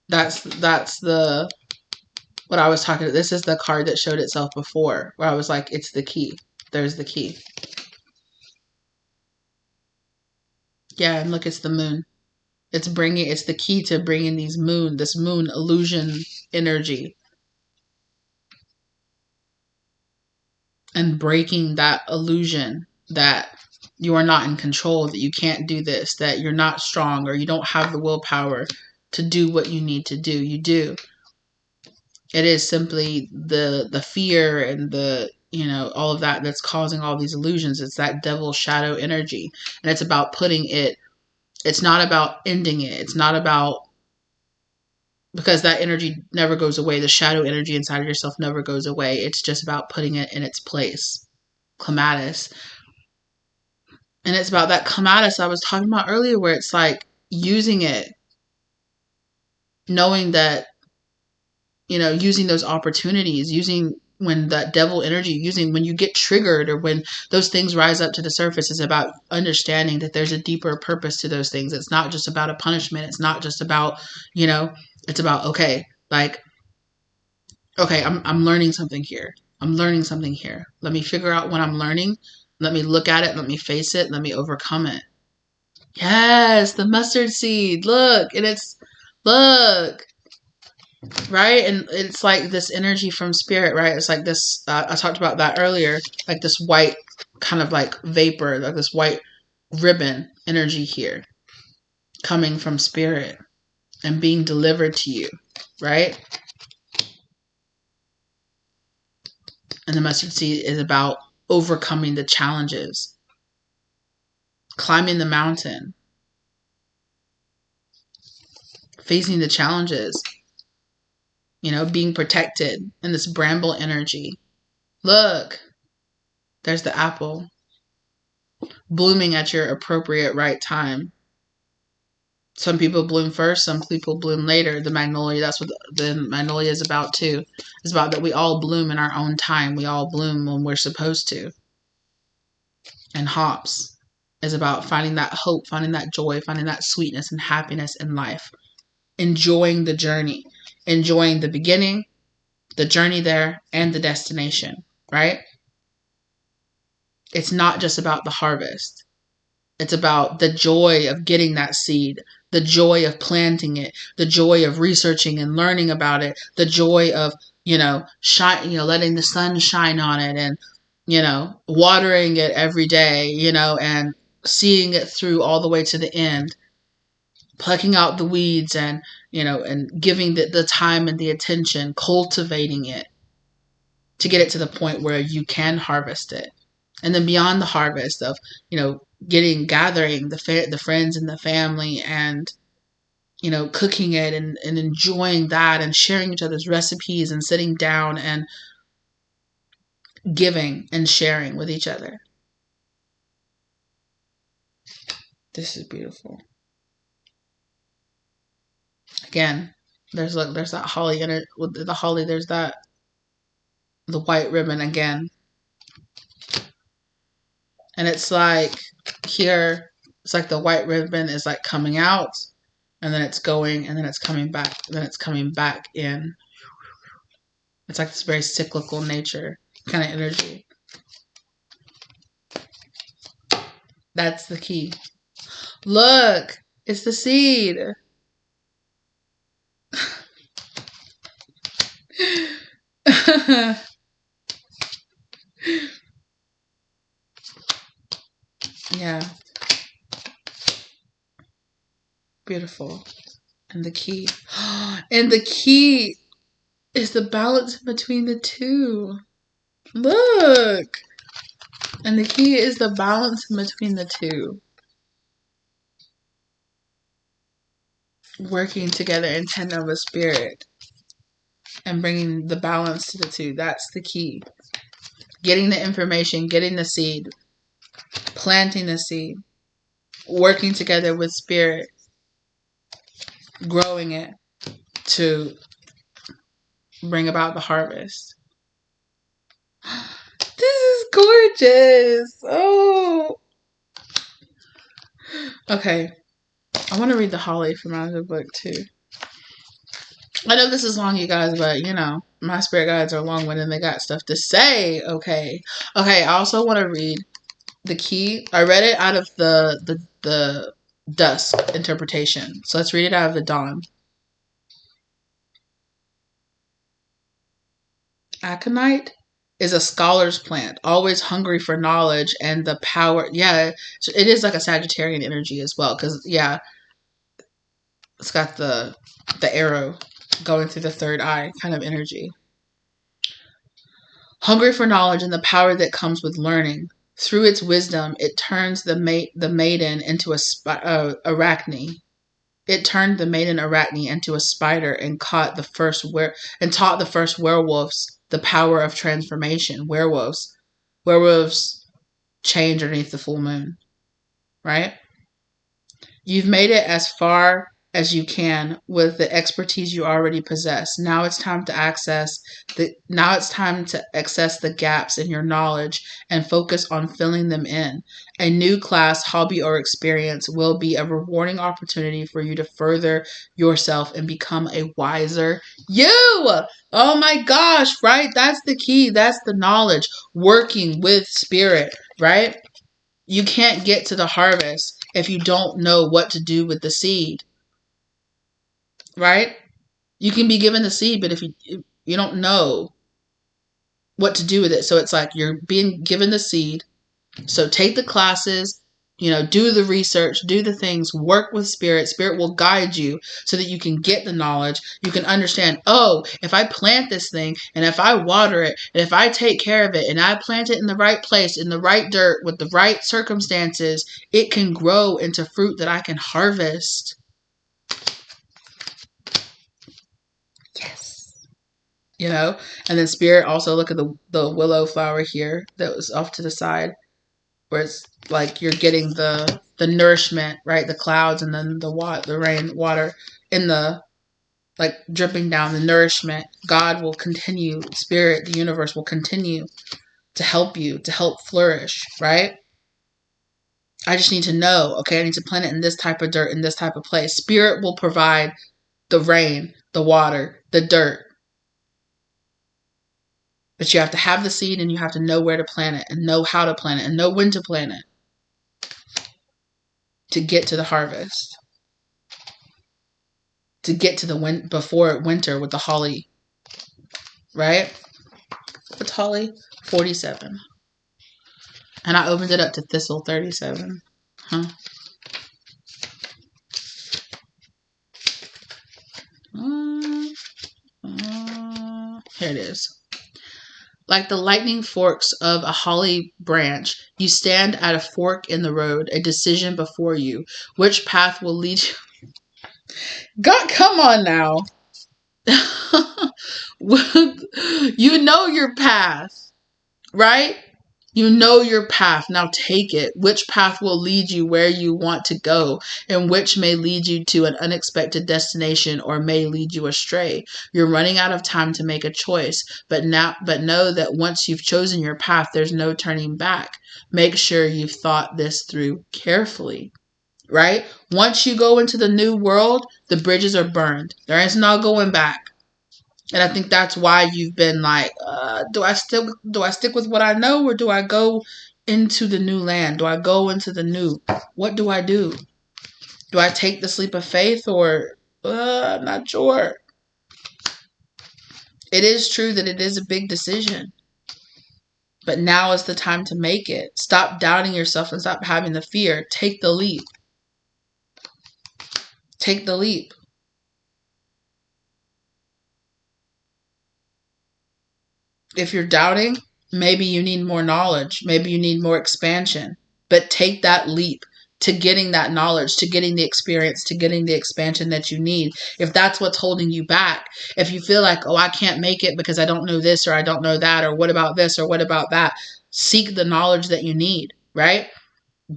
That's the what I was talking about. This is the card that showed itself before, where I was like, it's the key. There's the key. Yeah, and look, it's the moon. It's the key to bringing this moon illusion energy, and breaking that illusion that you are not in control, that you can't do this, that you're not strong, or you don't have the willpower to do what you need to do. You do. It is simply the fear and the, you know, all of that that's causing all these illusions. It's that devil shadow energy. And it's about putting it, it's not about ending it. It's not about, because that energy never goes away. The shadow energy inside of yourself never goes away. It's just about putting it in its place. Clematis. And it's about that clematis I was talking about earlier, where it's like using it, knowing that, you know, using those opportunities, using when that devil energy, using when you get triggered, or when those things rise up to the surface, is about understanding that there's a deeper purpose to those things. It's not just about a punishment. It's not just about, you know, it's about, okay, like, okay, I'm learning something here. I'm learning something here. Let me figure out what I'm learning. Let me look at it. Let me face it. Let me overcome it. Yes, the mustard seed. Look, and look, right? And it's like this energy from spirit, right? It's like this, I talked about that earlier, like this white kind of like vapor, like this white ribbon energy here coming from spirit and being delivered to you, right? And the mustard seed is about overcoming the challenges, climbing the mountain, facing the challenges, you know, being protected in this bramble energy. Look, there's the apple blooming at your appropriate right time. Some people bloom first, some people bloom later. The magnolia, that's what the magnolia is about too. It's about that we all bloom in our own time. We all bloom when we're supposed to. And hops is about finding that hope, finding that joy, finding that sweetness and happiness in life. Enjoying the journey, enjoying the beginning, the journey there, and the destination, right? It's not just about the harvest. It's about the joy of getting that seed, the joy of planting it, the joy of researching and learning about it, the joy of, letting the sun shine on it, and, watering it every day, and seeing it through all the way to the end, plucking out the weeds, and, and giving the time and the attention, cultivating it to get it to the point where you can harvest it. And then beyond the harvest of, gathering the friends and the family, and, cooking it and enjoying that, and sharing each other's recipes, and sitting down and giving and sharing with each other. This is beautiful. Again, there's that holly in it. With the holly, there's the white ribbon again. And it's like here, it's like the white ribbon is like coming out, and then it's going, and then it's coming back, and then it's coming back in. It's like this very cyclical nature kind of energy. That's the key. Look, it's the seed. Yeah. Beautiful. And the key. And the key is the balance between the two. Look. And the key is the balance between the two. Working together in tandem with spirit. And bringing the balance to the two. That's the key. Getting the information. Getting the seed. Planting the seed. Working together with spirit. Growing it to bring about the harvest. This is gorgeous. Oh. Okay. I want to read the holly from out of the book too. I know this is long, you guys, but you know, my spirit guides are long-winded and they got stuff to say. Okay. Okay, I also want to read the key. I read it out of the dusk interpretation. So let's read it out of the dawn. Aconite is a scholar's plant, always hungry for knowledge and the power. Yeah, so it is like a Sagittarian energy as well, because yeah, it's got the arrow going through the third eye kind of energy. Hungry for knowledge and the power that comes with learning. Through its wisdom, it turns the maiden into arachne. It turned the maiden arachne into a spider and taught the first werewolves the power of transformation. Werewolves change underneath the full moon, right? You've made it as far as you can with the expertise you already possess. Now it's time to access the gaps in your knowledge and focus on filling them in. A new class, hobby, or experience will be a rewarding opportunity for you to further yourself and become a wiser you. Oh my gosh, right? That's the key. That's the knowledge. Working with spirit, right? You can't get to the harvest if you don't know what to do with the seed. Right? You can be given the seed, but if you don't know what to do with it, so it's like you're being given the seed. So take the classes, do the research, do the things, work with spirit. Spirit will guide you so that you can get the knowledge. You can understand, oh, if I plant this thing and if I water it and if I take care of it and I plant it in the right place, in the right dirt, with the right circumstances, it can grow into fruit that I can harvest. Yes. And then spirit also, look at the willow flower here that was off to the side, where it's like you're getting the nourishment, right? The clouds and then the rain, water in the, like, dripping down, the nourishment. God will continue, spirit, the universe will continue to help you, to help flourish, right? I just need to know, okay, I need to plant it in this type of dirt, in this type of place. Spirit will provide the rain, the water, the dirt. But you have to have the seed and you have to know where to plant it and know how to plant it and know when to plant it to get to the harvest. To get to the before winter with the holly. Right? What's holly? 47. And I opened it up to thistle 37. Huh? Here it is. Like the lightning forks of a holly branch, you stand at a fork in the road, a decision before you. Which path will lead you? God, come on now. You know your path, right? You know your path. Now take it. Which path will lead you where you want to go, and which may lead you to an unexpected destination or may lead you astray. You're running out of time to make a choice, but know that once you've chosen your path, there's no turning back. Make sure you've thought this through carefully, right? Once you go into the new world, the bridges are burned. There is no going back. And I think that's why you've been like, do I stick with what I know, or do I go into the new land? Do I go into the new? What do I do? Do I take the leap of faith, or I'm not sure. It is true that it is a big decision, but now is the time to make it. Stop doubting yourself and stop having the fear. Take the leap. Take the leap. If you're doubting, maybe you need more knowledge. Maybe you need more expansion. But take that leap to getting that knowledge, to getting the experience, to getting the expansion that you need. If that's what's holding you back, if you feel like, oh, I can't make it because I don't know this, or I don't know that, or what about this, or what about that, seek the knowledge that you need, right?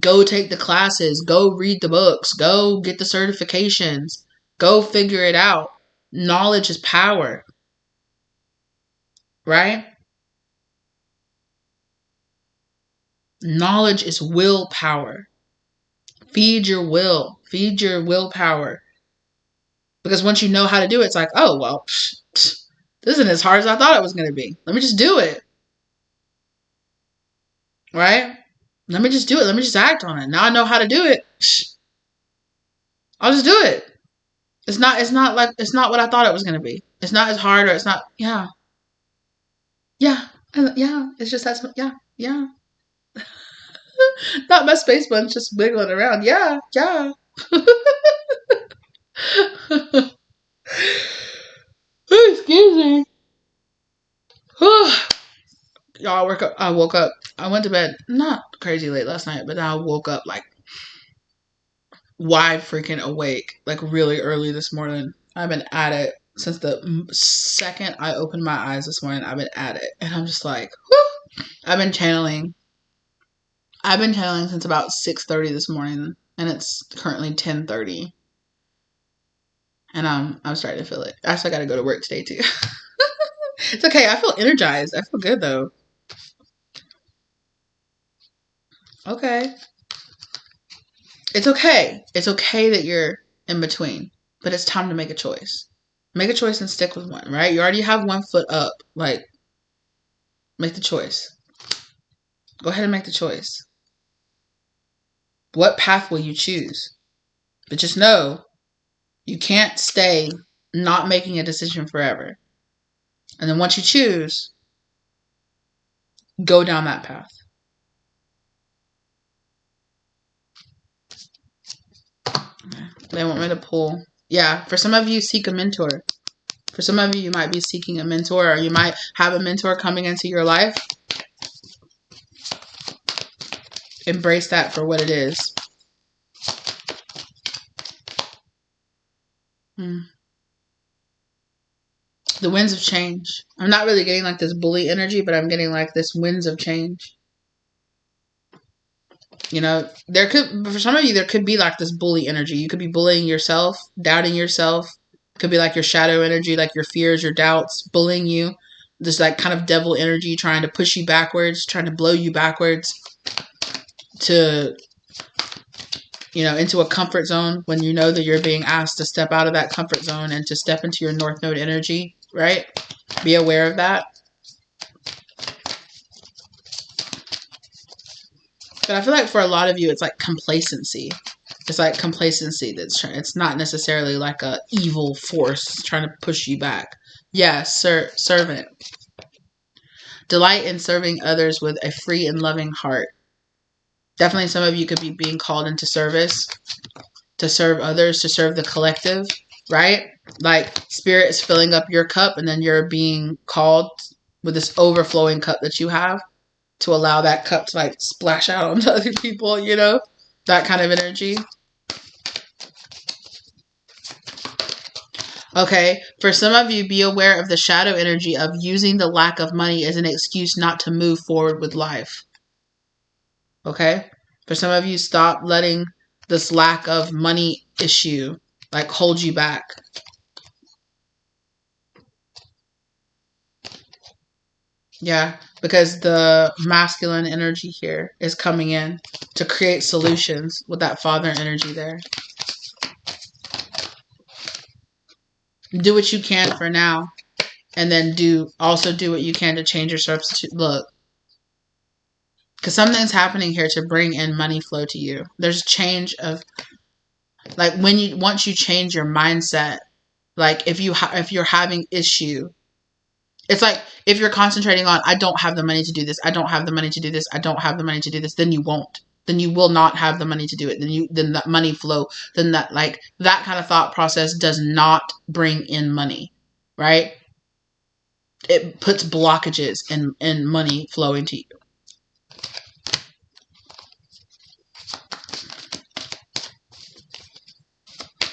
Go take the classes. Go read the books. Go get the certifications. Go figure it out. Knowledge is power, right? Knowledge is willpower. Feed your will. Feed your willpower. Because once you know how to do it, it's like, oh, well, this isn't as hard as I thought it was going to be. Let me just do it. Right? Let me just do it. Let me just act on it. Now I know how to do it. I'll just do it. It's not what I thought it was going to be. It's not as hard, or it's not, yeah. It's just that's, yeah. Not my space buttons just wiggling around. Yeah. Excuse me. Y'all, I woke up. I went to bed not crazy late last night, but I woke up like wide freaking awake, like really early this morning. I've been at it since the second I opened my eyes this morning. I've been at it, and I'm just like, whew. I've been channeling since about 6:30 this morning, and it's currently 10:30, and I'm starting to feel it. I still got to go to work today too. It's okay. I feel energized. I feel good though. Okay. It's okay. It's okay that you're in between, but it's time to make a choice. Make a choice and stick with one, right? You already have one foot up. Like, make the choice. Go ahead and make the choice. What path will you choose? But just know, you can't stay not making a decision forever. And then once you choose, go down that path. They want me to pull. Yeah, for some of you, seek a mentor. For some of you, you might be seeking a mentor, or you might have a mentor coming into your life. Embrace that for what it is. The winds of change. I'm not really getting like this bully energy, but I'm getting like this winds of change. You know, for some of you, there could be like this bully energy. You could be bullying yourself, doubting yourself. It could be like your shadow energy, like your fears, your doubts, bullying you. This like kind of devil energy trying to push you backwards, trying to blow you backwards to, you know, into a comfort zone when you know that you're being asked to step out of that comfort zone and to step into your North Node energy, right? Be aware of that. But I feel like for a lot of you, it's like complacency. It's like complacency it's not necessarily like a evil force trying to push you back. Yeah, servant. Delight in serving others with a free and loving heart. Definitely some of you could be being called into service, to serve others, to serve the collective, right? Like spirit is filling up your cup, and then you're being called with this overflowing cup that you have to allow that cup to like splash out onto other people, you know? That kind of energy. Okay, for some of you, be aware of the shadow energy of using the lack of money as an excuse not to move forward with life. Okay? For some of you, stop letting this lack of money issue like hold you back. Yeah, because the masculine energy here is coming in to create solutions with that father energy there. Do what you can for now, and then also do what you can to change your substitute. Look, because something's happening here to bring in money flow to you. There's change of, like, once you change your mindset, like if you're having issue, it's like if you're concentrating on, I don't have the money to do this, I don't have the money to do this, I don't have the money to do this, then you won't. Then you will not have the money to do it. Then that money flow, then that, like, that kind of thought process does not bring in money, right? It puts blockages in money flowing to you.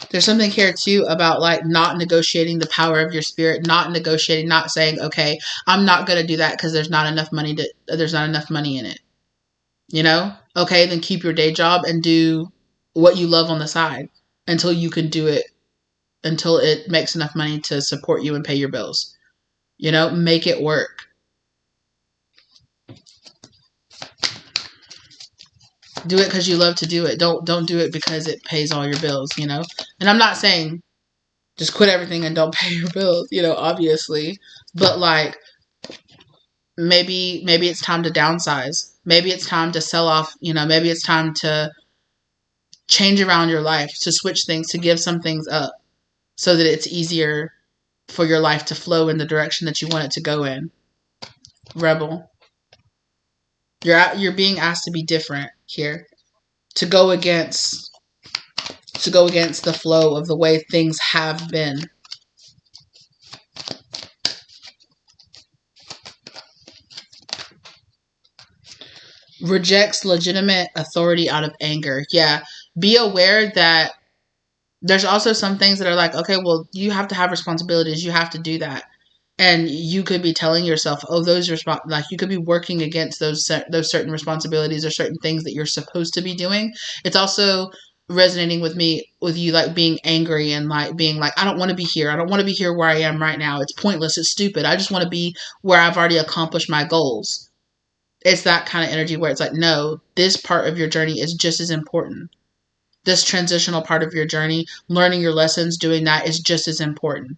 There's something here too about like not negotiating the power of your spirit, not negotiating, not saying, okay, I'm not going to do that because there's not enough money in it. You know? Okay, then keep your day job and do what you love on the side until you can do it, until it makes enough money to support you and pay your bills. You know, make it work. Do it because you love to do it. Don't do it because it pays all your bills, you know? And I'm not saying just quit everything and don't pay your bills, you know, obviously. But like, maybe it's time to downsize. Maybe it's time to sell off, you know, maybe it's time to change around your life, to switch things, to give some things up so that it's easier for your life to flow in the direction that you want it to go in. Rebel. You're being asked to be different here. To go against the flow of the way things have been. Rejects legitimate authority out of anger. Yeah. Be aware that there's also some things that are like, okay, well, you have to have responsibilities. You have to do that. And you could be telling yourself, oh, like you could be working against those certain responsibilities or certain things that you're supposed to be doing. It's also resonating with you, like being angry and like being like, I don't want to be here. I don't want to be here where I am right now. It's pointless. It's stupid. I just want to be where I've already accomplished my goals. It's that kind of energy where it's like, no, this part of your journey is just as important. This transitional part of your journey, learning your lessons, doing that is just as important.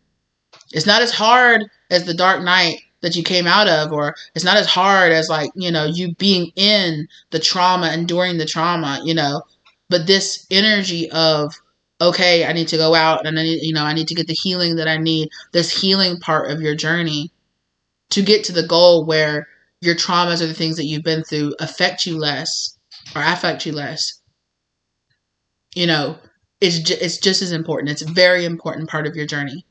It's not as hard as the dark night that you came out of, or it's not as hard as, like, you know, you being in the trauma, enduring the trauma, you know, but this energy of, okay, I need to go out and I need to get the healing that I need, this healing part of your journey to get to the goal where your traumas or the things that you've been through affect you less. You know, it's just as important. It's a very important part of your journey.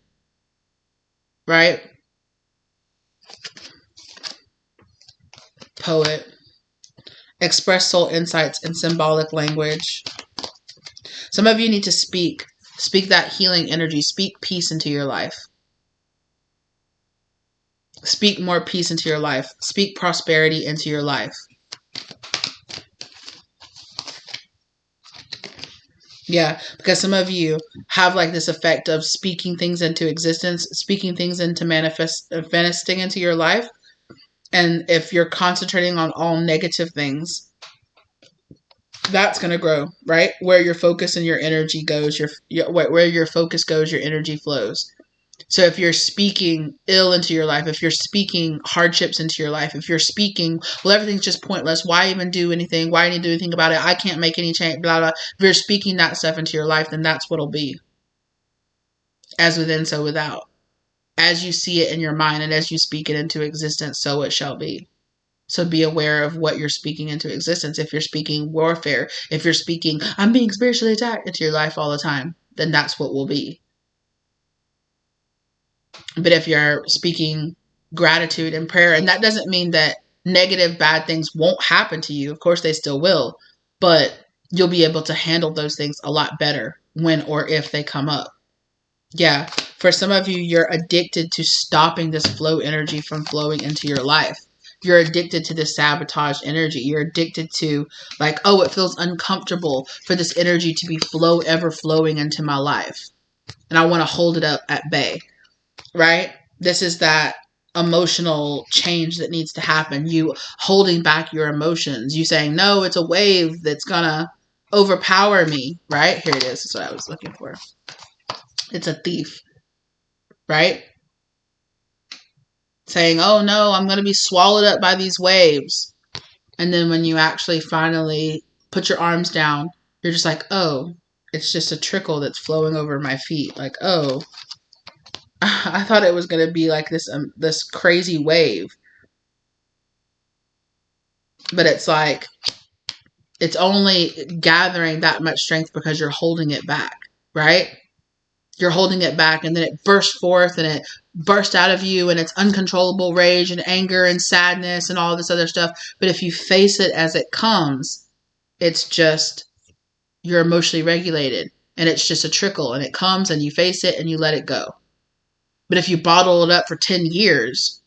Right? Poet. Express soul insights in symbolic language. Some of you need to speak that healing energy. Speak peace into your life. Speak more peace into your life. Speak prosperity into your life. Yeah, because some of you have like this effect of speaking things into existence, speaking things into manifesting into your life. And if you're concentrating on all negative things, that's going to grow, right? Where your focus and your energy goes, where your focus goes, your energy flows. So if you're speaking ill into your life, if you're speaking hardships into your life, if you're speaking, well, everything's just pointless. Why even do anything? Why need to do anything about it? I can't make any change, blah, blah. If you're speaking that stuff into your life, then that's what it'll be. As within, so without. As you see it in your mind and as you speak it into existence, so it shall be. So be aware of what you're speaking into existence. If you're speaking warfare, if you're speaking, I'm being spiritually attacked into your life all the time, then that's what will be. But if you're speaking gratitude and prayer, and that doesn't mean that negative, bad things won't happen to you. Of course, they still will. But you'll be able to handle those things a lot better when or if they come up. Yeah. For some of you, you're addicted to stopping this flow energy from flowing into your life. You're addicted to this sabotage energy. You're addicted to like, oh, it feels uncomfortable for this energy to be ever flowing into my life. And I want to hold it up at bay, right? This is that emotional change that needs to happen. You holding back your emotions. You saying, no, it's a wave that's going to overpower me, right? Here it is. That's what I was looking for. It's a thief, right? Saying, oh no, I'm going to be swallowed up by these waves. And then when you actually finally put your arms down, you're just like, oh, it's just a trickle that's flowing over my feet. Like, oh, I thought it was going to be like this crazy wave. But it's like, it's only gathering that much strength because you're holding it back, right? You're holding it back, and then it bursts forth and it bursts out of you, and it's uncontrollable rage and anger and sadness and all this other stuff. But if you face it as it comes, it's just, you're emotionally regulated, and it's just a trickle, and it comes and you face it and you let it go. But if you bottle it up for 10 years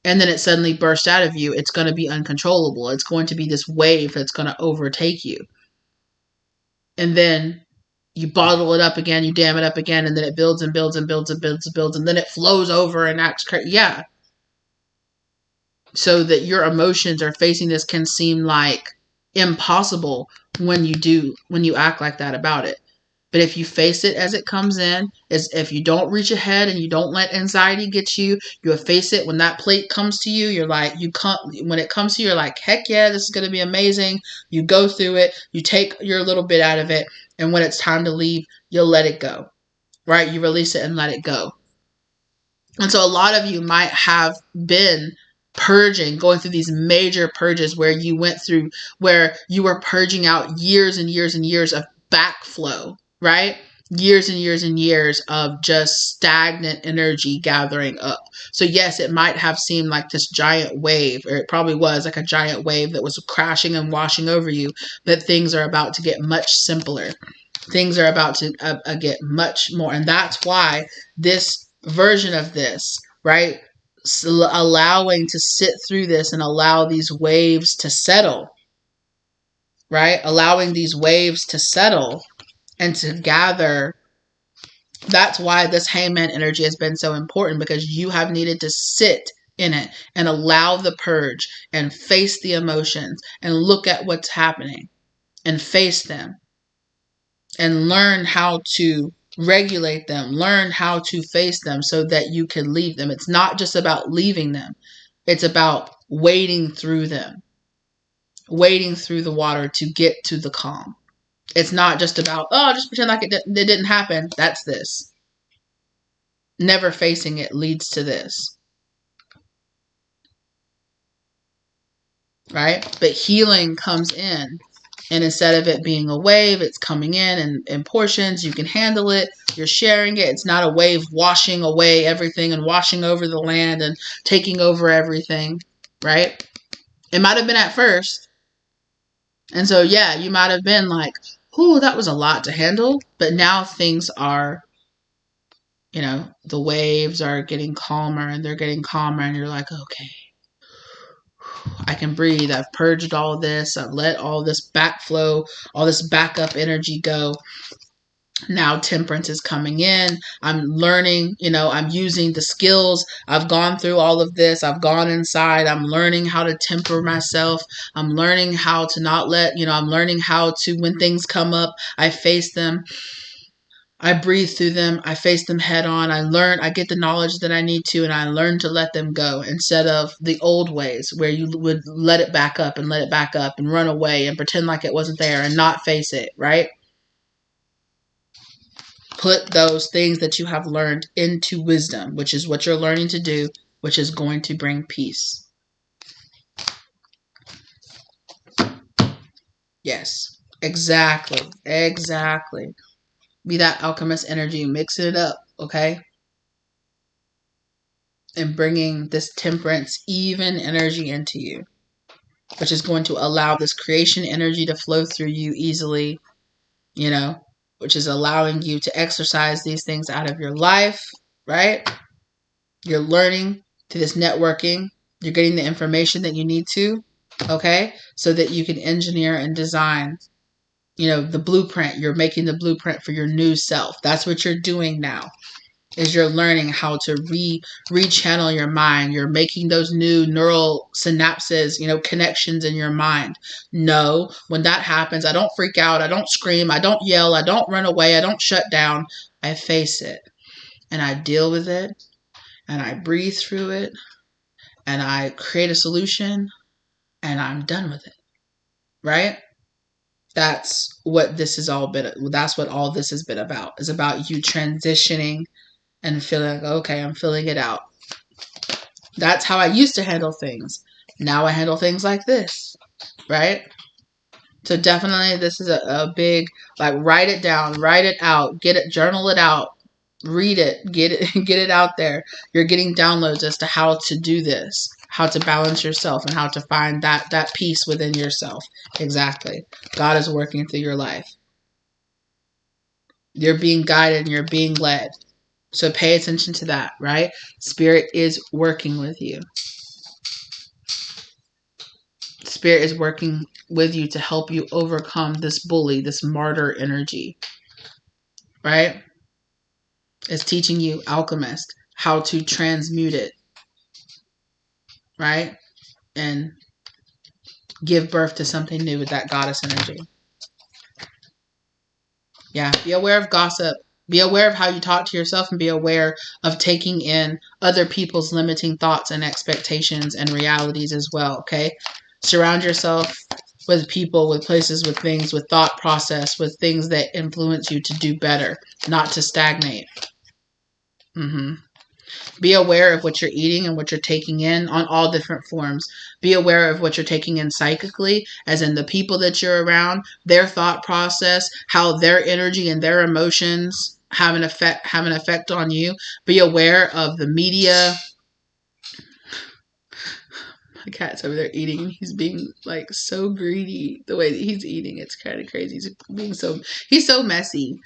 and then it suddenly bursts out of you, it's going to be uncontrollable. It's going to be this wave that's going to overtake you. And then you bottle it up again, you dam it up again, and then it builds and builds and builds and builds and builds, and then it flows over and acts crazy. Yeah. So that your emotions are facing this can seem like impossible when you act like that about it. But if you face it as it comes in, is if you don't reach ahead and you don't let anxiety get you, you face it when that plate comes to you, you're like, when it comes to you, you're like, heck yeah, this is going to be amazing. You go through it, you take your little bit out of it, and when it's time to leave, you'll let it go, right? You release it and let it go. And so a lot of you might have been purging, going through these major purges where you were purging out years and years and years of backflow, right? Years and years and years of just stagnant energy gathering up. So yes, it might have seemed like this giant wave, or it probably was like a giant wave that was crashing and washing over you, but things are about to get much simpler. Things are about to get much more. And that's why this version of this, right? Allowing to sit through this and allow these waves to settle, right? Allowing these waves to settle and to gather. That's why this hangman energy has been so important, because you have needed to sit in it and allow the purge and face the emotions and look at what's happening and face them and learn how to regulate them, learn how to face them so that you can leave them. It's not just about leaving them. It's about wading through them, wading through the water to get to the calm. It's not just about, oh, just pretend like it didn't happen. That's this. Never facing it leads to this. Right? But healing comes in. And instead of it being a wave, it's coming in portions. You can handle it. You're sharing it. It's not a wave washing away everything and washing over the land and taking over everything. Right? It might have been at first. And so, yeah, you might have been like, ooh, that was a lot to handle. But now things are, the waves are getting calmer and they're getting calmer. And you're like, okay, I can breathe. I've purged all this. I've let all this backflow, all this backup energy go. Now temperance is coming in. I'm learning, I'm using the skills. I've gone through all of this. I've gone inside. I'm learning how to temper myself. I'm learning how to not let, I'm learning how to, when things come up, I face them. I breathe through them. I face them head on. I get the knowledge that I need to, and I learn to let them go instead of the old ways where you would let it back up and let it back up and run away and pretend like it wasn't there and not face it, right? Put those things that you have learned into wisdom, which is what you're learning to do, which is going to bring peace. Yes, exactly. Be that alchemist energy, mixing it up, okay? And bringing this temperance, even energy into you, which is going to allow this creation energy to flow through you easily, which is allowing you to exercise these things out of your life, right? You're learning through this networking, You're getting the information that you need to, okay? So that you can engineer and design, you know, the blueprint. You're making the blueprint for your new self. That's what you're doing now. Is you're learning how to rechannel your mind. You're making those new neural synapses, you know, connections in your mind. No, when that happens, I don't freak out. I don't scream. I don't yell. I don't run away. I don't shut down. I face it and I deal with it and I breathe through it and I create a solution and I'm done with it. Right? That's what this is all been. That's what all this has been about. Is about you transitioning and feeling like, okay, I'm filling it out. That's how I used to handle things. Now I handle things like this, right? So definitely this is a big, like, write it down, write it out, get it, journal it out, read it, get it out there. You're getting downloads as to how to do this, how to balance yourself and how to find that peace within yourself. Exactly. God is working through your life. You're being guided and you're being led. So pay attention to that, right? Spirit is working with you. Spirit is working with you to help you overcome this bully, this martyr energy, right? It's teaching you, alchemist, how to transmute it, right? And give birth to something new with that goddess energy. Yeah, be aware of gossip. Be aware of how you talk to yourself and be aware of taking in other people's limiting thoughts and expectations and realities as well, okay? Surround yourself with people, with places, with things, with thought process, with things that influence you to do better, not to stagnate. Be aware of what you're eating and what you're taking in on all different forms. Be aware of what you're taking in psychically, as in the people that you're around, their thought process, how their energy and their emotions have an effect on you. Be aware of the media. My cat's over there eating. He's being like so greedy. The way that he's eating, it's kind of crazy. He's so messy.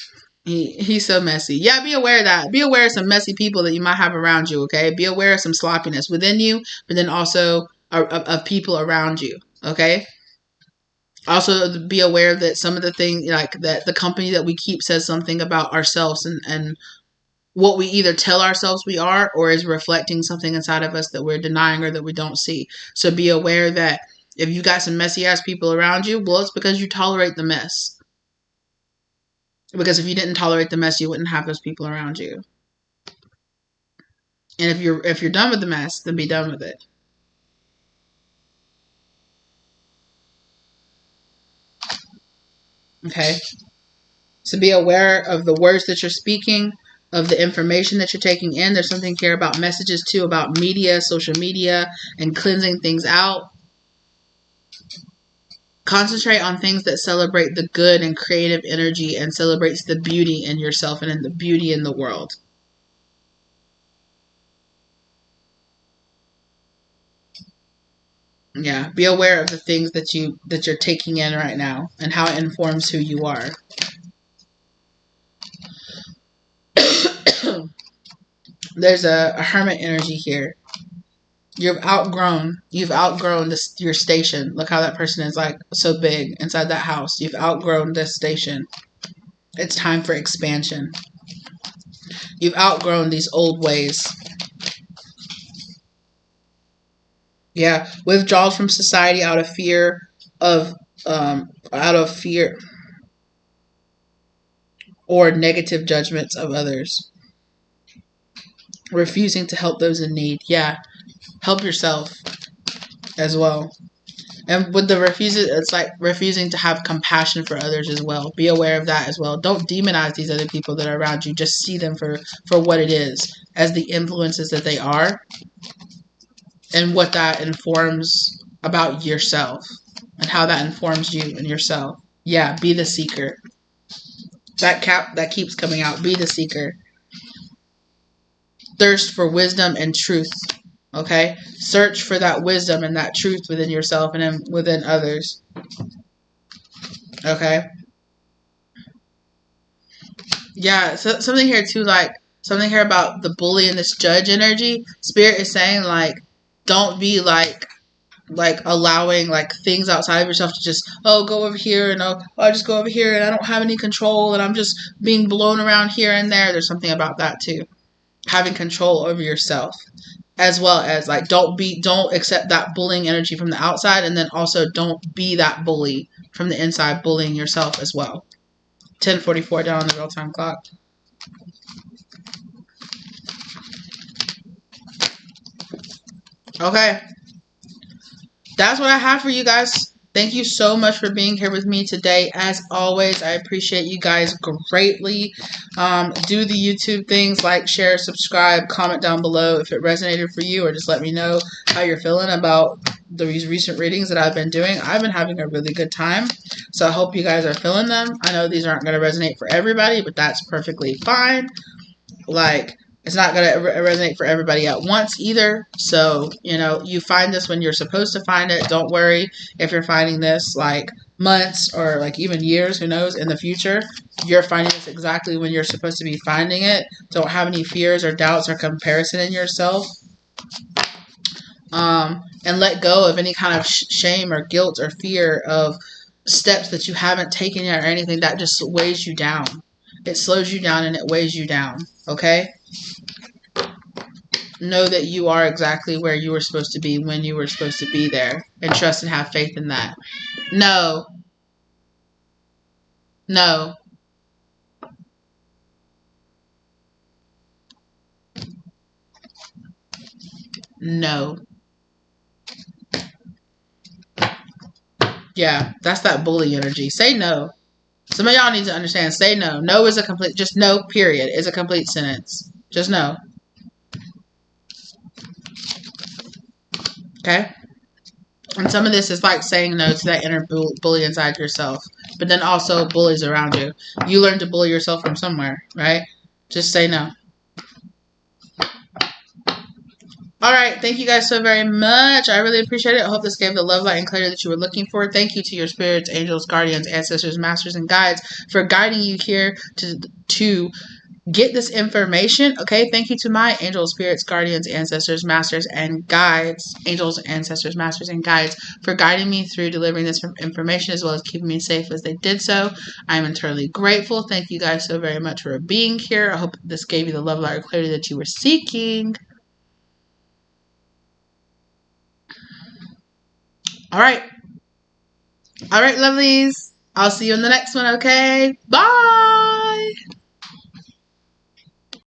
He's so messy. Yeah, be aware of that. Be aware of some messy people that you might have around you, okay? Be aware of some sloppiness within you, but then also of people around you, okay? Also, be aware that some of the things, like that the company that we keep says something about ourselves and what we either tell ourselves we are or is reflecting something inside of us that we're denying or that we don't see. So be aware that if you got some messy ass people around you, well, it's because you tolerate the mess. Because if you didn't tolerate the mess, you wouldn't have those people around you. And if you're done with the mess, then be done with it. Okay? So be aware of the words that you're speaking, of the information that you're taking in. There's something here about messages too, about media, social media, and cleansing things out. Concentrate on things that celebrate the good and creative energy and celebrates the beauty in yourself and in the beauty in the world. Yeah, be aware of the things that you're taking in right now and how it informs who you are. There's a hermit energy here. You've outgrown your station. Look how that person is like so big inside that house. You've outgrown this station. It's time for expansion. You've outgrown these old ways. Yeah, withdrawals from society out of fear or negative judgments of others. Refusing to help those in need. Yeah, help yourself as well. And with the refuses, it's like refusing to have compassion for others as well. Be aware of that as well. Don't demonize these other people that are around you. Just see them for what it is, as the influences that they are, and what that informs about yourself, and how that informs you and yourself. Yeah, be the seeker. That keeps coming out. Be the seeker. Thirst for wisdom and truth. Okay? Search for that wisdom and that truth within yourself and within others. Okay? Yeah, so something here too, like something here about the bully and this judge energy. Spirit is saying like Don't be like allowing like things outside of yourself to just, oh, go over here, and oh, I just go over here and I don't have any control and I'm just being blown around here and there. There's something about that too. Having control over yourself, as well as like don't accept that bullying energy from the outside, and then also don't be that bully from the inside, bullying yourself as well. 10:44 down on the real time clock. Okay. That's what I have for you guys. Thank you so much for being here with me today. As always, I appreciate you guys greatly. Do the YouTube things, like, share, subscribe, comment down below if it resonated for you, or just let me know how you're feeling about these recent readings that I've been doing. I've been having a really good time, so I hope you guys are feeling them. I know these aren't going to resonate for everybody, but that's perfectly fine. Like, it's not going to resonate for everybody at once either. So, you know, you find this when you're supposed to find it. Don't worry if you're finding this like months or like even years, who knows, in the future. You're finding this exactly when you're supposed to be finding it. Don't have any fears or doubts or comparison in yourself. And let go of any kind of shame or guilt or fear of steps that you haven't taken yet or anything that just weighs you down. It slows you down and it weighs you down. Okay? Know that you are exactly where you were supposed to be when you were supposed to be there, and trust and have faith in that. No. No. No. Yeah, that's that bully energy. Say no. Some of y'all need to understand. Say no. No is a complete, just no, period, is a complete sentence. Just no. Okay? And some of this is like saying no to that inner bully inside yourself. But then also bullies around you. You learn to bully yourself from somewhere, right? Just say no. Alright, thank you guys so very much. I really appreciate it. I hope this gave the love, light, and clarity that you were looking for. Thank you to your spirits, angels, guardians, ancestors, masters, and guides for guiding you here to get this information. Okay, thank you to my angels, spirits, guardians, ancestors, masters, and guides. Angels, ancestors, masters, and guides for guiding me through delivering this information, as well as keeping me safe as they did so. I am eternally grateful. Thank you guys so very much for being here. I hope this gave you the love, light, and clarity that you were seeking. Alright. Alright, lovelies. I'll see you in the next one, okay? Bye!